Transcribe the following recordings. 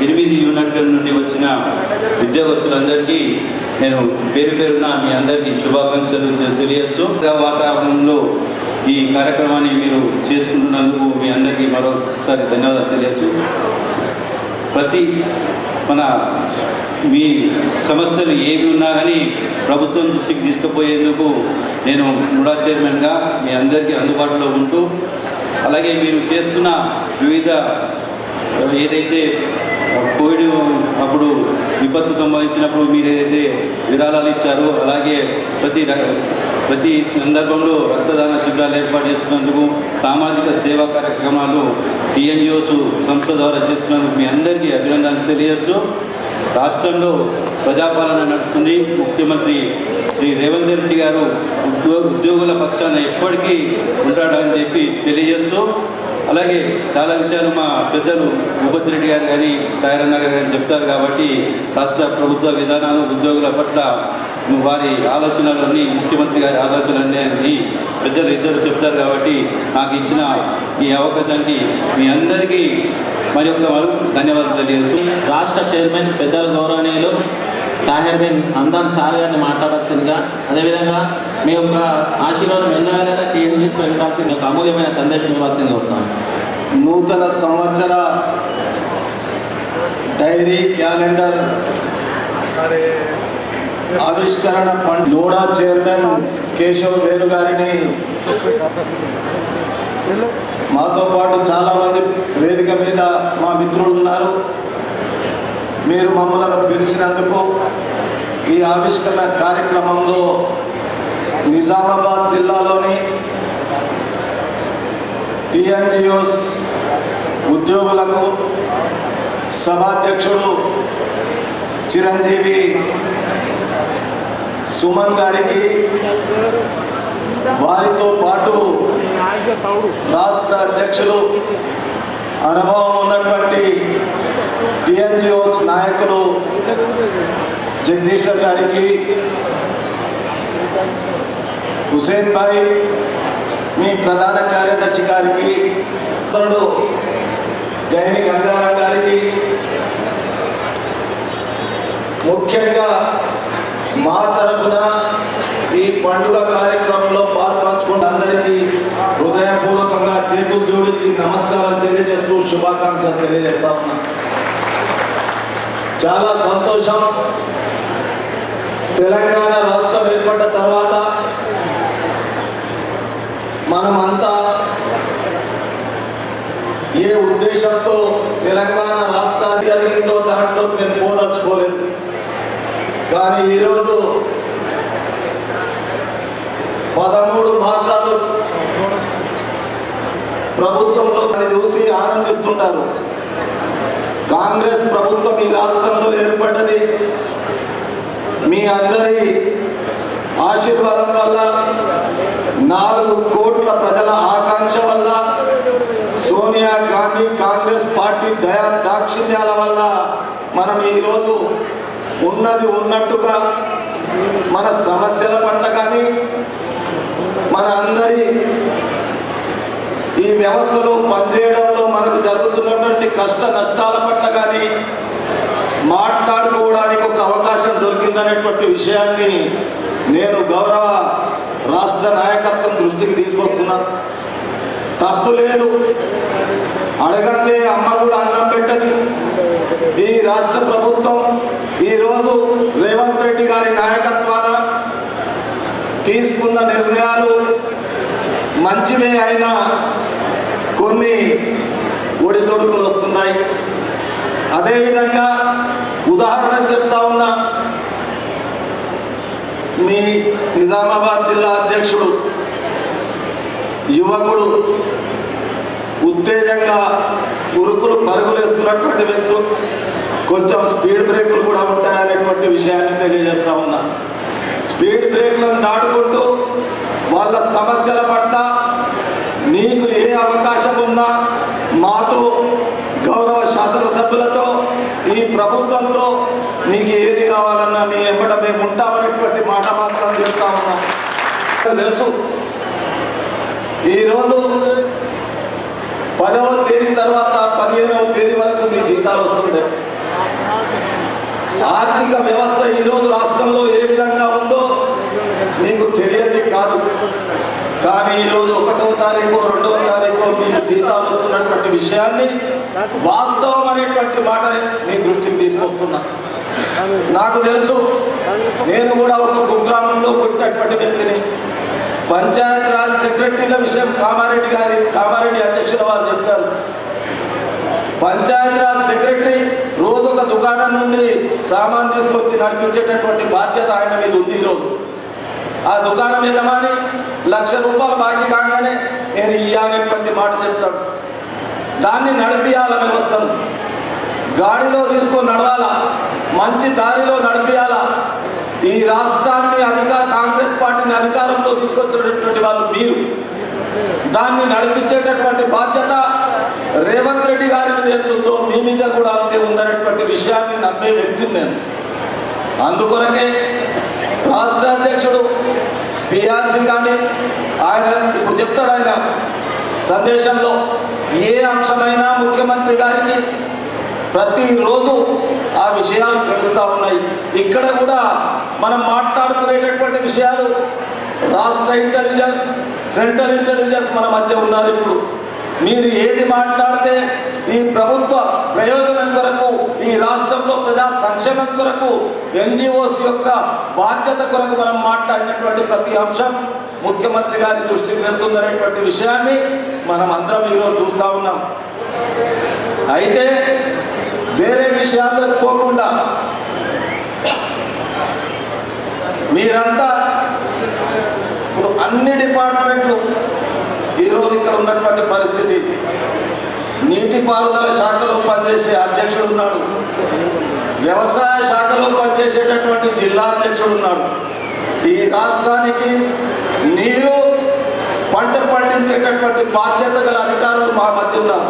8 యూనిట్ల నుండి వచ్చిన ఉద్యోగస్తులందరికీ నేను పేరు పేరున మీ అందరికీ శుభాకాంక్షలు తెలియజేస్తూ వాతావరణంలో ఈ కార్యక్రమాన్ని మీరు చేసుకుంటున్నందుకు మీ అందరికీ మరోసారి ధన్యవాదాలు తెలియజేస్తూ మన మీ సమస్యలు ఏవి ఉన్నా కానీ ప్రభుత్వం దృష్టికి తీసుకుపోయేందుకు నేను నుడా చైర్మన్గా మీ అందరికీ అందుబాటులో ఉంటూ, అలాగే మీరు చేస్తున్న వివిధ ఏదైతే కోవిడ్ అప్పుడు విపత్తు సంభవించినప్పుడు మీరు ఏదైతే విరాళాలు ఇచ్చారో, అలాగే ప్రతి సందర్భంలో రక్తదాన శిబిరాలు ఏర్పాటు చేస్తున్నందుకు, సామాజిక సేవా కార్యక్రమాలు టీఎన్జిఓస్ సంస్థ ద్వారా చేస్తున్నందుకు మీ అందరికీ అభినందనలు తెలియజేస్తూ, రాష్ట్రంలో ప్రజాపాలన నడుస్తుంది. ముఖ్యమంత్రి శ్రీ రేవంత్ రెడ్డి గారు ఉద్యోగుల పక్షాన ఎప్పటికీ ఉంటాడని చెప్పి తెలియజేస్తూ, అలాగే చాలా విషయాలు మా పెద్దలు భూపతి రెడ్డి గారు కానీ తాయరన్న గారు కానీ చెప్తారు కాబట్టి రాష్ట్ర ప్రభుత్వ విధానాలు ఉద్యోగుల పట్ల వారి ఆలోచనలన్నీ, ముఖ్యమంత్రి గారి ఆలోచనలన్నీ పెద్దలు ఇద్దరు చెప్తారు కాబట్టి నాకు ఇచ్చిన ఈ అవకాశానికి మీ అందరికీ మరి ధన్యవాదాలు తెలియజేస్తూ రాష్ట్ర చైర్మన్ పెద్దల గౌరవనీయులు తాహిర్ బిన్ హందాన్ సార్ గారిని మాట్లాడాల్సిందిగా, అదేవిధంగా మీ యొక్క ఆశీర్వాదం ఎన్నైనా టీఎన్జీస్ పెట్టాల్సింది ఒక అమూల్యమైన సందేశం ఇవ్వాల్సింది కోరుతాను. నూతన సంవత్సర డైరీ క్యాలెండర్ ఆవిష్కరణ నోడా చైర్మన్ కేశవ్ వేణు గారిని మాతో పాటు చాలామంది వేదిక మీద మా మిత్రులు ఉన్నారు. మీరు మమ్మల్ని పిలిచినందుకు ఈ ఆవిష్కరణ కార్యక్రమంలో నిజామాబాద్ జిల్లాలోని టీఎన్జిఓస్ ఉద్యోగులకు సభాధ్యక్షుడు చిరంజీవి సుమన్ గారికి, వారితో పాటు రాష్ట్ర అధ్యక్షులు అనుభవం ఉన్నటువంటి టీఎన్జిఓస్ నాయకులు జగదీశ్వర్ గారికి, హుసేన్ భాయ్ మీ ప్రధాన కార్యదర్శి గారికి, గైని గంగారాం గారికి, ముఖ్యంగా మా తరఫున ఈ పండుగ కార్యక్రమంలో పాల్పంచుకున్న అందరికీ హృదయపూర్వకంగా చేతులు జోడించి నమస్కారం తెలియజేస్తూ శుభాకాంక్షలు తెలియజేస్తా ఉన్నా. చాలా సంతోషం. తెలంగాణ రాష్ట్రం ఏర్పడ్డ తర్వాత మనమంతా ఏ ఉద్దేశంతో తెలంగాణ రాష్ట్రాన్ని జరిగిందో దాంట్లో నేను పోదలుచుకోలేదు. కానీ ఈరోజు 13 మాసాలు ప్రభుత్వంలో చూసి ఆనందిస్తుంటారు. కాంగ్రెస్ ప్రభుత్వం ఈ రాష్ట్రంలో ఏర్పడ్డది మీ అందరి ఆశీర్వాదం వల్ల, 4 కోట్ల ప్రజల ఆకాంక్ష వల్ల, సోనియా గాంధీ కాంగ్రెస్ పార్టీ దయా దాక్షిణ్యాల వల్ల మనం ఈరోజు ఉన్నది ఉన్నట్టుగా మన సమస్యల పట్ల కానీ, మన అందరి ఈ వ్యవస్థలో పనిచేయడంలో మనకు జరుగుతున్నటువంటి కష్ట నష్టాల పట్ల కానీ మాట్లాడుకోవడానికి ఒక అవకాశం దొరికిందనేటువంటి విషయాన్ని నేను గౌరవ రాష్ట్ర నాయకత్వం దృష్టికి తీసుకొస్తున్నా. తప్పు లేదు, అడగందే అమ్మ కూడా అన్నం పెట్టది. ఈ రాష్ట్ర ప్రభుత్వం ఈరోజు రేవంత్ రెడ్డి గారి నాయకత్వాన తీసుకున్న నిర్ణయాలు మంచివే అయినా కొన్ని ఒడిదొడుకులు వస్తున్నాయి. అదేవిధంగా ఉదాహరణకు చెప్తా ఉన్నా, మీ నిజామాబాద్ జిల్లా అధ్యక్షుడు యువకుడు ఉత్తేజంగా ఉరుకులు పరుగులేస్తున్నటువంటి వ్యక్తులు, కొంచెం స్పీడ్ బ్రేకులు కూడా ఉంటాయనేటువంటి విషయాన్ని తెలియజేస్తా ఉన్నా. స్పీడ్ బ్రేకులను దాటుకుంటూ వాళ్ళ సమస్యల పట్ల నీకు ఏ అవకాశం ఉన్నా మాతో, గౌరవ శాసనసభ్యులతో, ఈ ప్రభుత్వంతో నీకు ఏది కావాలన్నా నీ ఎంబట మేము ఉంటామనేటువంటి మాట మాత్రం చెప్తా ఉన్నాం. తెలుసు ఈరోజు 10వ తేదీ తర్వాత 15వ తేదీ వరకు మీ జీతాలు వస్తుండే. ఆర్థిక వ్యవస్థ ఈరోజు రాష్ట్రంలో ఏ విధంగా ఉందో మీకు తెలియదు కాదు. కానీ ఈరోజు 1వ తారీఖు 2వ తారీఖు మీకు జీతాలు వస్తున్నటువంటి విషయాన్ని వాస్తవం అనేటువంటి మాట మీ దృష్టికి తీసుకొస్తున్నా. నాకు తెలుసు, నేను కూడా ఒక కుగ్రామంలో పుట్టినటువంటి వ్యక్తిని. పంచాయత్ రాజ్ సెక్రటరీల విషయం కామారెడ్డి అధ్యక్షుల వారు చెప్పారు. పంచాయత్ రాజ్ సెక్రటరీ రోజు ఒక దుకాణం నుండి సామాన్ తీసుకొచ్చి నడిపించేటటువంటి బాధ్యత ఆయన మీద ఉంది. ఈరోజు ఆ దుకాణం యజమాని ₹1,00,000 బాకీ కాగానే నేను ఇయ్యాలనేటువంటి మాట చెప్తాడు. దాన్ని నడిపియాల, వ్యవస్థను గాడిలో తీసుకొని నడవాలా, మంచి దారిలో నడిపియాలా. ఈ రాష్ట్రాన్ని కాంగ్రెస్ పార్టీని అధికారంలో తీసుకొచ్చినటువంటి వాళ్ళు మీరు. దాన్ని నడిపించేటటువంటి బాధ్యత రేవంత్ రెడ్డి గారి మీద ఎంతుందో మీ మీద కూడా అంతే ఉందనేటువంటి విషయాన్ని నమ్మే వ్యక్తిని నేను. అందుకొరకే రాష్ట్ర అధ్యక్షుడు పిఆర్సీ కానీ ఆయన ఇప్పుడు చెప్తాడు, ఆయన సందేశంలో ఏ అంశమైనా ముఖ్యమంత్రి గారికి ప్రతిరోజు ఆ విషయాలు తెలుస్తూ ఉన్నాయి. ఇక్కడ కూడా మనం మాట్లాడుకునేటటువంటి విషయాలు రాష్ట్ర ఇంటెలిజెన్స్, సెంట్రల్ ఇంటెలిజెన్స్ మన మధ్య ఉన్నారు. ఇప్పుడు మీరు ఏది మాట్లాడితే ఈ ప్రభుత్వ ప్రయోజనం కొరకు, ఈ రాష్ట్రంలో ప్రజా సంక్షేమం కొరకు, ఎన్జిఓస్ యొక్క బాధ్యత కొరకు మనం మాట్లాడినటువంటి ప్రతి అంశం ముఖ్యమంత్రి గారి దృష్టికి వెళ్తుందనేటువంటి విషయాన్ని మనం అందరం ఈరోజు చూస్తూ ఉన్నాం. అయితే వేరే విషయాల్లో పోకుండా మీరంతా ఇప్పుడు అన్ని డిపార్ట్మెంట్లు ఈరోజు ఇక్కడ ఉన్నటువంటి పరిస్థితి, నీటిపారుదల శాఖలో పనిచేసే అధ్యక్షుడు ఉన్నాడు, వ్యవసాయ శాఖలో పనిచేసేటటువంటి జిల్లా అధ్యక్షుడు ఉన్నాడు. ఈ రాష్ట్రానికి నీరు పంట పండించేటటువంటి బాధ్యత గల అధికారులు మా మధ్య ఉన్నారు.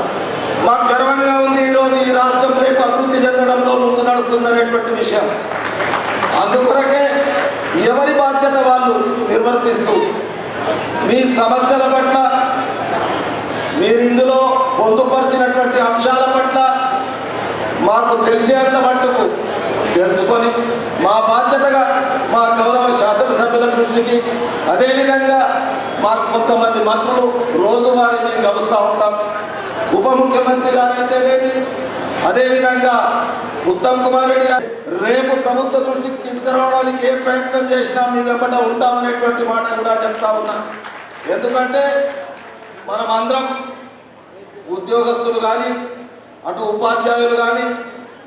మాకు గర్వంగా ఉంది ఈరోజు ఈ రాష్ట్రం రేపు అభివృద్ధి చెందడంలో ముందు నడుస్తుందనేటువంటి విషయం. అందుకొరకే ఎవరి బాధ్యత వాళ్ళు నిర్వర్తిస్తూ మీ సమస్యల పట్ల, మీరు ఇందులో పొందుపరిచినటువంటి అంశాల పట్ల మాకు తెలిసేంత మట్టుకు తెలుసుకొని మా బాధ్యతగా మా గౌరవ శాసనసభ్యుల దృష్టికి, అదేవిధంగా మాకు కొంతమంది మంత్రులు రోజువారీ మేము కలుస్తూ ఉంటాం. ఉప ముఖ్యమంత్రి గారైతేనేమి, అదేవిధంగా ఉత్తమ్ కుమార్ రెడ్డి గారు రేపు ప్రభుత్వ దృష్టికి తీసుకురావడానికి ఏ ప్రయత్నం చేసినా మీ వెంబట ఉంటామనేటువంటి మాట కూడా చెప్తా ఉన్నా. ఎందుకంటే మనం అందరం ఉద్యోగస్తులు కానీ, అటు ఉపాధ్యాయులు కానీ,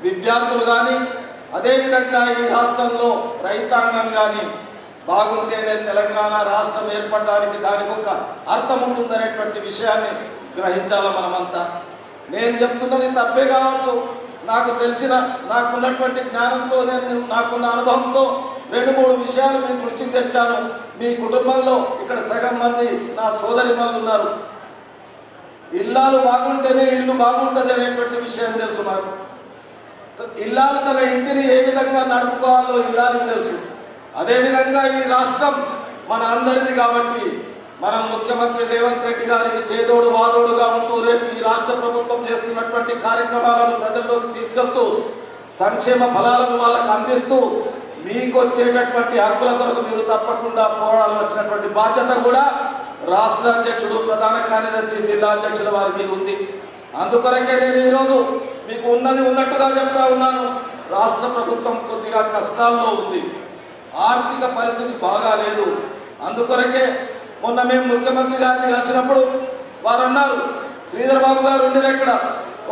విద్యార్థులు కానీ, అదేవిధంగా ఈ రాష్ట్రంలో రైతాంగం కానీ బాగుంటేనే తెలంగాణ రాష్ట్రం ఏర్పడడానికి దానికి ఒక అర్థం ఉంటుందనేటువంటి విషయాన్ని గ్రహించాలి మనమంతా. నేను చెప్తున్నది తప్పే కావచ్చు, నాకున్నటువంటి జ్ఞానంతో, నాకున్న అనుభవంతో 2-3 విషయాలు మీ దృష్టికి తెచ్చాను. మీ కుటుంబంలో ఇక్కడ సగం మంది నా సోదరిమణులు ఉన్నారు. ఇల్లాలు బాగుంటేనే ఇల్లు బాగుంటుంది అనేటువంటి విషయం తెలుసు మనకు. ఇల్లాలు తన ఇంటిని ఏ విధంగా నడుపుకోవాలో ఇల్లానికి తెలుసు. అదేవిధంగా ఈ రాష్ట్రం మన అందరిది కాబట్టి మనం ముఖ్యమంత్రి రేవంత్ రెడ్డి గారికి చేదోడు వాదోడుగా ఉంటూ రేపు ఈ రాష్ట్ర ప్రభుత్వం చేస్తున్నటువంటి కార్యక్రమాలను ప్రజల్లోకి తీసుకెళ్తూ సంక్షేమ ఫలాలను వాళ్ళకు అందిస్తూ మీకు వచ్చేటటువంటి హక్కుల కొరకు మీరు తప్పకుండా పోరాడాల్సినటువంటి బాధ్యత కూడా రాష్ట్ర అధ్యక్షుడు, ప్రధాన కార్యదర్శి, జిల్లా అధ్యక్షుల వారి మీద ఉంది. అందుకొరకే నేను ఈరోజు మీకు ఉన్నది ఉన్నట్టుగా చెప్తా ఉన్నాను. రాష్ట్ర ప్రభుత్వం కొద్దిగా కష్టాల్లో ఉంది, ఆర్థిక పరిస్థితి బాగా లేదు. అందుకొరకే మొన్న మేము ముఖ్యమంత్రి గారిని కలిసినప్పుడు వారు అన్నారు, శ్రీధర్ బాబు గారు ఉండిరు ఎక్కడ,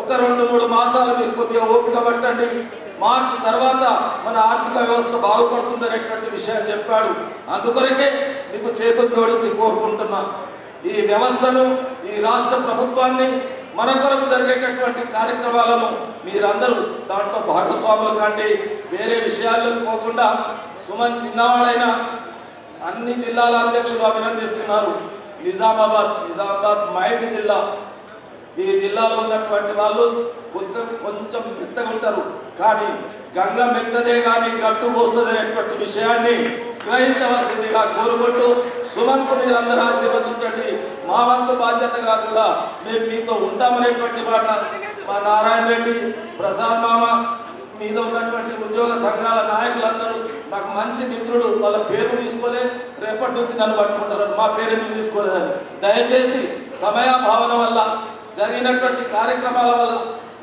ఒక 2-3 మాసాలు మీరు కొద్దిగా ఓపిక పట్టండి, మార్చి తర్వాత మన ఆర్థిక వ్యవస్థ బాగుపడుతుందనేటువంటి విషయం చెప్పాడు. అందుకొరకే మీకు చేతులు జోడించి కోరుకుంటున్నా, ఈ వ్యవస్థను, ఈ రాష్ట్ర ప్రభుత్వాన్ని, మన కొరకు జరిగేటటువంటి కార్యక్రమాలను మీరందరూ దాంట్లో భాగస్వాములు కండి. వేరే విషయాల్లోకి పోకుండా సుమన్ చిన్నవాడైనా అన్ని జిల్లాల అధ్యక్షులు అభినందిస్తున్నారు. నిజామాబాద్ మైండ్ జిల్లా, ఈ జిల్లాలో ఉన్నటువంటి వాళ్ళు కొంచెం మెత్తగా ఉంటారు, కానీ గంగ మెత్తదే కానీ గట్టు పోస్తుంది అనేటువంటి విషయాన్ని గ్రహించవలసిందిగా కోరుకుంటూ సుమన్కు మీరందరూ ఆశీర్వదించండి. మా వంతు బాధ్యతగా కూడా మేము మీతో ఉంటామనేటువంటి మాట మా నారాయణ రెడ్డి, ప్రసాద్ మామ మీద ఉన్నటువంటి ఉద్యోగ సంఘాల నాయకులందరూ నాకు మంచి మిత్రుడు, వాళ్ళ పేరు తీసుకోలే, రేపటి నుంచి నన్ను పట్టుకుంటారు, మా పేరు ఎందుకు తీసుకోలేదని. దయచేసి సమయాభావన వల్ల జరిగినటువంటి కార్యక్రమాల వల్ల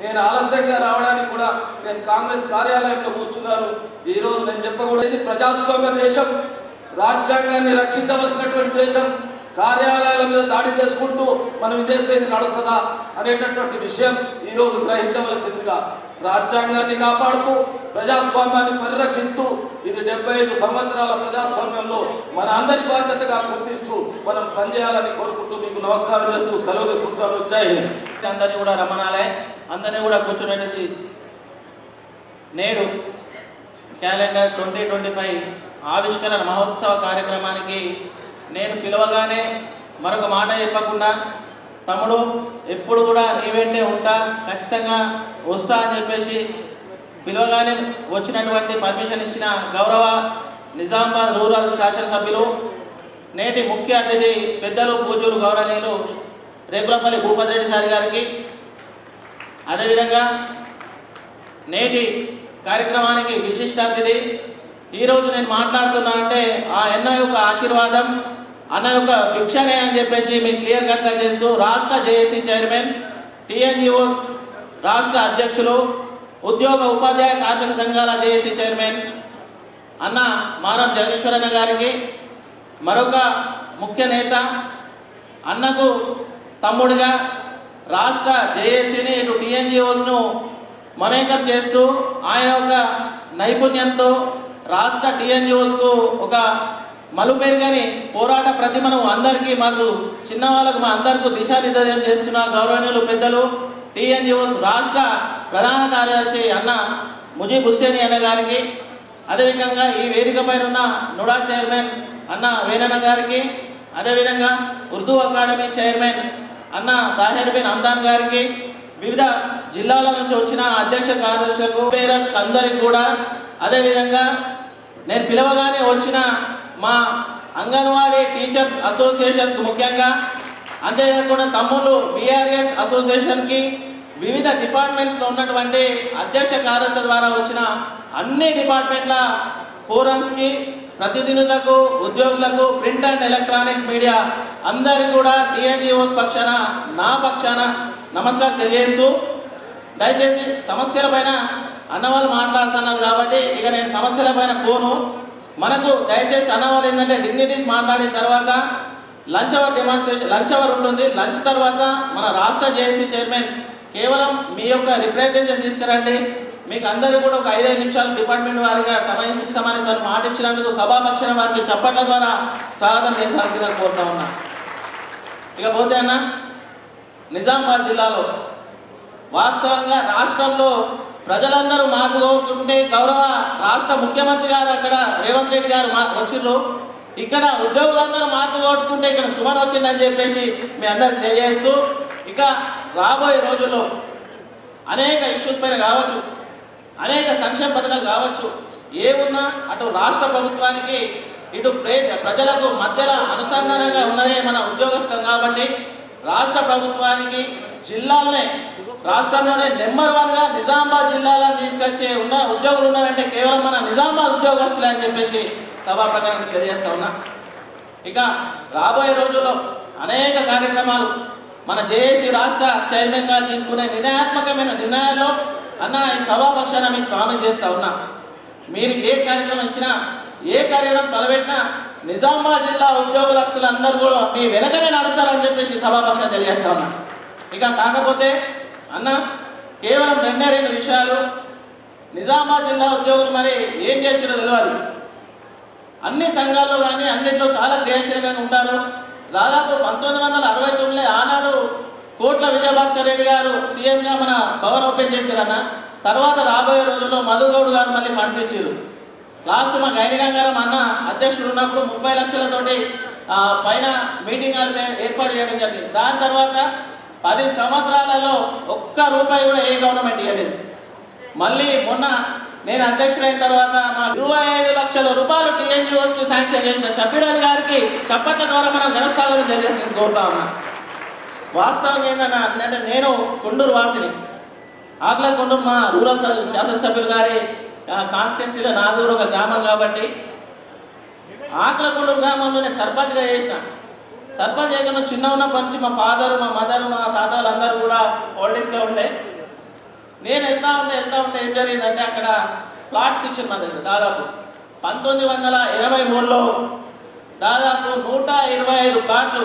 నేను ఆలస్యంగా రావడానికి కూడా నేను కాంగ్రెస్ కార్యాలయంలో కూర్చున్నాను. ఈరోజు నేను చెప్పకూడదు, ఇది ప్రజాస్వామ్య దేశం, రాజ్యాంగాన్ని రక్షించవలసినటువంటి దేశం. కార్యాలయాల మీద దాడి చేసుకుంటూ మనం చేస్తే ఇది నడుస్తుందా అనేటటువంటి విషయం ఈరోజు గ్రహించవలసిందిగా, రాజ్యాంగాన్ని కాపాడుతూ ప్రజాస్వామ్యాన్ని పరిరక్షిస్తూ ఇది 75 సంవత్సరాల ప్రజాస్వామ్యంలో మన అందరి బాధ్యతగా గుర్తిస్తూ మనం పనిచేయాలని కోరుకుంటూ మీకు నమస్కారం చేస్తూ సెలవు తీసుకుంటాను. జై హింద్. అందరినీ కూడా రమ్మనాలే, అందరినీ కూడా కూర్చోబెట్టేసి నేడు క్యాలెండర్ 2025 ఆవిష్కరణ మహోత్సవ కార్యక్రమానికి నేను పిలవగానే మరొక మాట చెప్పకుండా, తమ్ముడు ఎప్పుడు కూడా నీ వెంటే ఉంటా, ఖచ్చితంగా వస్తా అని చెప్పేసి పిలవగానే వచ్చినటువంటి పర్మిషన్ ఇచ్చిన గౌరవ నిజామాబాద్ రూరల్ శాసనసభ్యులు, నేటి ముఖ్య అతిథి పెద్దలు పూజలు గౌరవనీయులు రేగులపల్లి భూపతి రెడ్డి సార్ గారికి, అదేవిధంగా నేటి కార్యక్రమానికి విశిష్ట అతిథి, ఈరోజు నేను మాట్లాడుతున్నా అంటే ఆ అన్న యొక్క ఆశీర్వాదం, అన్న యొక్క భిక్షనే అని చెప్పేసి మీకు క్లియర్ కట్గా చేస్తూ రాష్ట్ర జేఏసీ చైర్మన్, టీఎన్జిఓస్ రాష్ట్ర అధ్యక్షులు, ఉద్యోగ ఉపాధ్యాయ కార్మిక సంఘాల జేఏసీ చైర్మన్ అన్న మారం జగదీశ్వరన్న గారికి, మరొక ముఖ్య నేత అన్నకు తమ్ముడిగా రాష్ట్ర జేఏసీని ఇటు టీఎన్జిఓస్ను మమేకం చేస్తూ ఆయన యొక్క నైపుణ్యంతో రాష్ట్ర టీఎన్జిఓస్కు ఒక మలుపెరుగని పోరాట ప్రతిమను అందరికీ, మాకు చిన్నవాళ్ళకు మా అందరికీ దిశానిర్దేశం చేస్తున్న గౌరవనీయులు పెద్దలు టీఎన్జిఓస్ రాష్ట్ర ప్రధాన కార్యదర్శి అన్న ముజీబ్ హుస్సేని అన్న గారికి, అదేవిధంగా ఈ వేదిక పైన ఉన్న నుడా చైర్మన్ అన్న వేణన్న గారికి, అదేవిధంగా ఉర్దూ అకాడమీ చైర్మన్ అన్న తాహిర్ బిన్ హమ్దాన్ గారికి, వివిధ జిల్లాల నుంచి వచ్చిన అధ్యక్ష కార్యదర్శులకు, పేరెంట్స్ అందరికి కూడా, అదేవిధంగా నేను పిలవగానే వచ్చిన మా అంగన్వాడీ టీచర్స్ అసోసియేషన్స్కి ముఖ్యంగా, అంతేకాకుండా తమ్ముళ్ళు విఆర్ఎస్ అసోసియేషన్కి, వివిధ డిపార్ట్మెంట్స్లో ఉన్నటువంటి అధ్యక్ష కార్యదర్శుల ద్వారా వచ్చిన అన్ని డిపార్ట్మెంట్ల ఫోరమ్స్కి, ప్రతినిధులకు, ఉద్యోగులకు, ప్రింట్ అండ్ ఎలక్ట్రానిక్స్ మీడియా అందరికీ కూడా టీఎన్జిఓస్ పక్షాన, నా పక్షాన నమస్కారం తెలియజేస్తూ, దయచేసి సమస్యల పైన అన్నవాళ్ళు మాట్లాడుతున్నారు కాబట్టి ఇక నేను సమస్యల పైన పోను. మనకు దయచేసి అన్నవాళ్ళు ఏంటంటే డిగ్నిటీస్ మాట్లాడిన తర్వాత lunch hour demonstration, lunch hour ఉంటుంది. లంచ్ తర్వాత మన రాష్ట్ర జేఏసీ చైర్మన్ కేవలం మీ యొక్క రిప్రజెంటేషన్ తీసుకురండి, మీకు అందరికీ కూడా ఒక 5 నిమిషాలు డిపార్ట్మెంట్ వారిగా సమయం ఇస్తామని తను మాట ఇచ్చినందుకు సభాపక్షణ వారికి చప్పట్ల ద్వారా స్వాగతం చేయాల్సిందిగా కోరుతా ఉన్నా. ఇకపోతే అన్న, నిజామాబాద్ జిల్లాలో వాస్తవంగా రాష్ట్రంలో ప్రజలందరూ మార్పు కోరుకుంటే గౌరవ రాష్ట్ర ముఖ్యమంత్రి గారు అక్కడ రేవంత్ రెడ్డి గారు వచ్చిర్రు, ఇక్కడ ఉద్యోగులందరూ మార్పు కోరుకుంటే ఇక్కడ సుమన్ వచ్చిందని చెప్పేసి మీ అందరికి తెలియజేస్తూ, ఇక రాబోయే రోజుల్లో అనేక ఇష్యూస్ పైన కావచ్చు, అనేక సంక్షేమ పథకాలు కావచ్చు, ఏమున్నా అటు రాష్ట్ర ప్రభుత్వానికి ఇటు ప్రజలకు మధ్యలో అనుసంధానంగా ఉన్నదే మన ఉద్యోగస్తులం కాబట్టి రాష్ట్ర ప్రభుత్వానికి జిల్లాలోనే, రాష్ట్రంలోనే నెంబర్ 1గా నిజామాబాద్ జిల్లాలను తీసుకొచ్చే ఉన్న ఉద్యోగులు ఉన్నారంటే కేవలం మన నిజామాబాద్ ఉద్యోగస్తులే అని చెప్పేసి సభా ప్రకారం తెలియజేస్తా ఉన్నా. ఇక రాబోయే రోజుల్లో అనేక కార్యక్రమాలు మన జేఏసీ రాష్ట్ర చైర్మన్ గారు తీసుకునే నిర్ణయాత్మకమైన నిర్ణయాల్లో అన్న ఈ సభాపక్షాన మీకు ప్రామిస్ చేస్తా ఉన్నా, మీరు ఏ కార్యక్రమం ఇచ్చినా, ఏ కార్యక్రమం తలపెట్టినా నిజామాబాద్ జిల్లా ఉద్యోగస్తులు అందరూ కూడా మీ వెనకనే నడుస్తారని చెప్పేసి సభాపక్షం తెలియజేస్తా ఉన్నా. ఇక కాకపోతే అన్న కేవలం 2 విషయాలు, నిజామాబాద్ జిల్లా ఉద్యోగులు మరి ఏం చేసిరో తెలియదు. అన్ని సంఘాల్లో కానీ అన్నింటిలో చాలా క్రియాశీలంగా ఉంటారు. దాదాపు 1969లో ఆనాడు కోట్ల విజయభాస్కర్ రెడ్డి గారు సీఎంగా మన భవన్ ఓపెన్ చేశారన్న. తర్వాత రాబోయే రోజుల్లో మధుగౌడ్ గారు మళ్ళీ ఫండ్స్ ఇచ్చారు. లాస్ట్ మా గైనిగంగారం అన్న అధ్యక్షుడు ఉన్నప్పుడు 30 లక్షలతోటి పైన మీటింగ్ ఏర్పాటు చేయడం జరిగింది. దాని తర్వాత 10 సంవత్సరాలలో ఒక్క రూపాయి కూడా ఏ గవర్నమెంట్ ఇవ్వలేదు. మళ్ళీ మొన్న నేను అధ్యక్షుడైన తర్వాత మా 25 లక్షల రూపాయలు టీఎన్జిఓస్కి శాంక్షన్ చేసిన షబ్బీర్ అలీ గారికి చప్పట్ల ద్వారా మనం ఘనస్వాగతం తెలియజేసి కోరుతా ఉన్నా. వాస్తవంగా ఏంటంటే నేను కొండూరు వాసిని, ఆగ్ల కొండూరు మా రూరల్ శాసనసభ్యులు గారి కాన్స్టిట్యున్సీలో నాది కూడా ఒక గ్రామం కాబట్టి ఆకులకొండ గ్రామంలోనే సర్పంచ్గా చేసిన. సర్పంచ్ చేయకుండా చిన్న ఉన్నప్పటి నుంచి మా ఫాదరు, మా మదరు, మా తాతలు అందరూ కూడా పాలిటిక్స్లో ఉండే. నేను వెళ్తా ఉంటే ఏం జరిగిందంటే అక్కడ ప్లాట్స్ ఇచ్చారు మా దగ్గర. దాదాపు 1983లో దాదాపు 125 ప్లాట్లు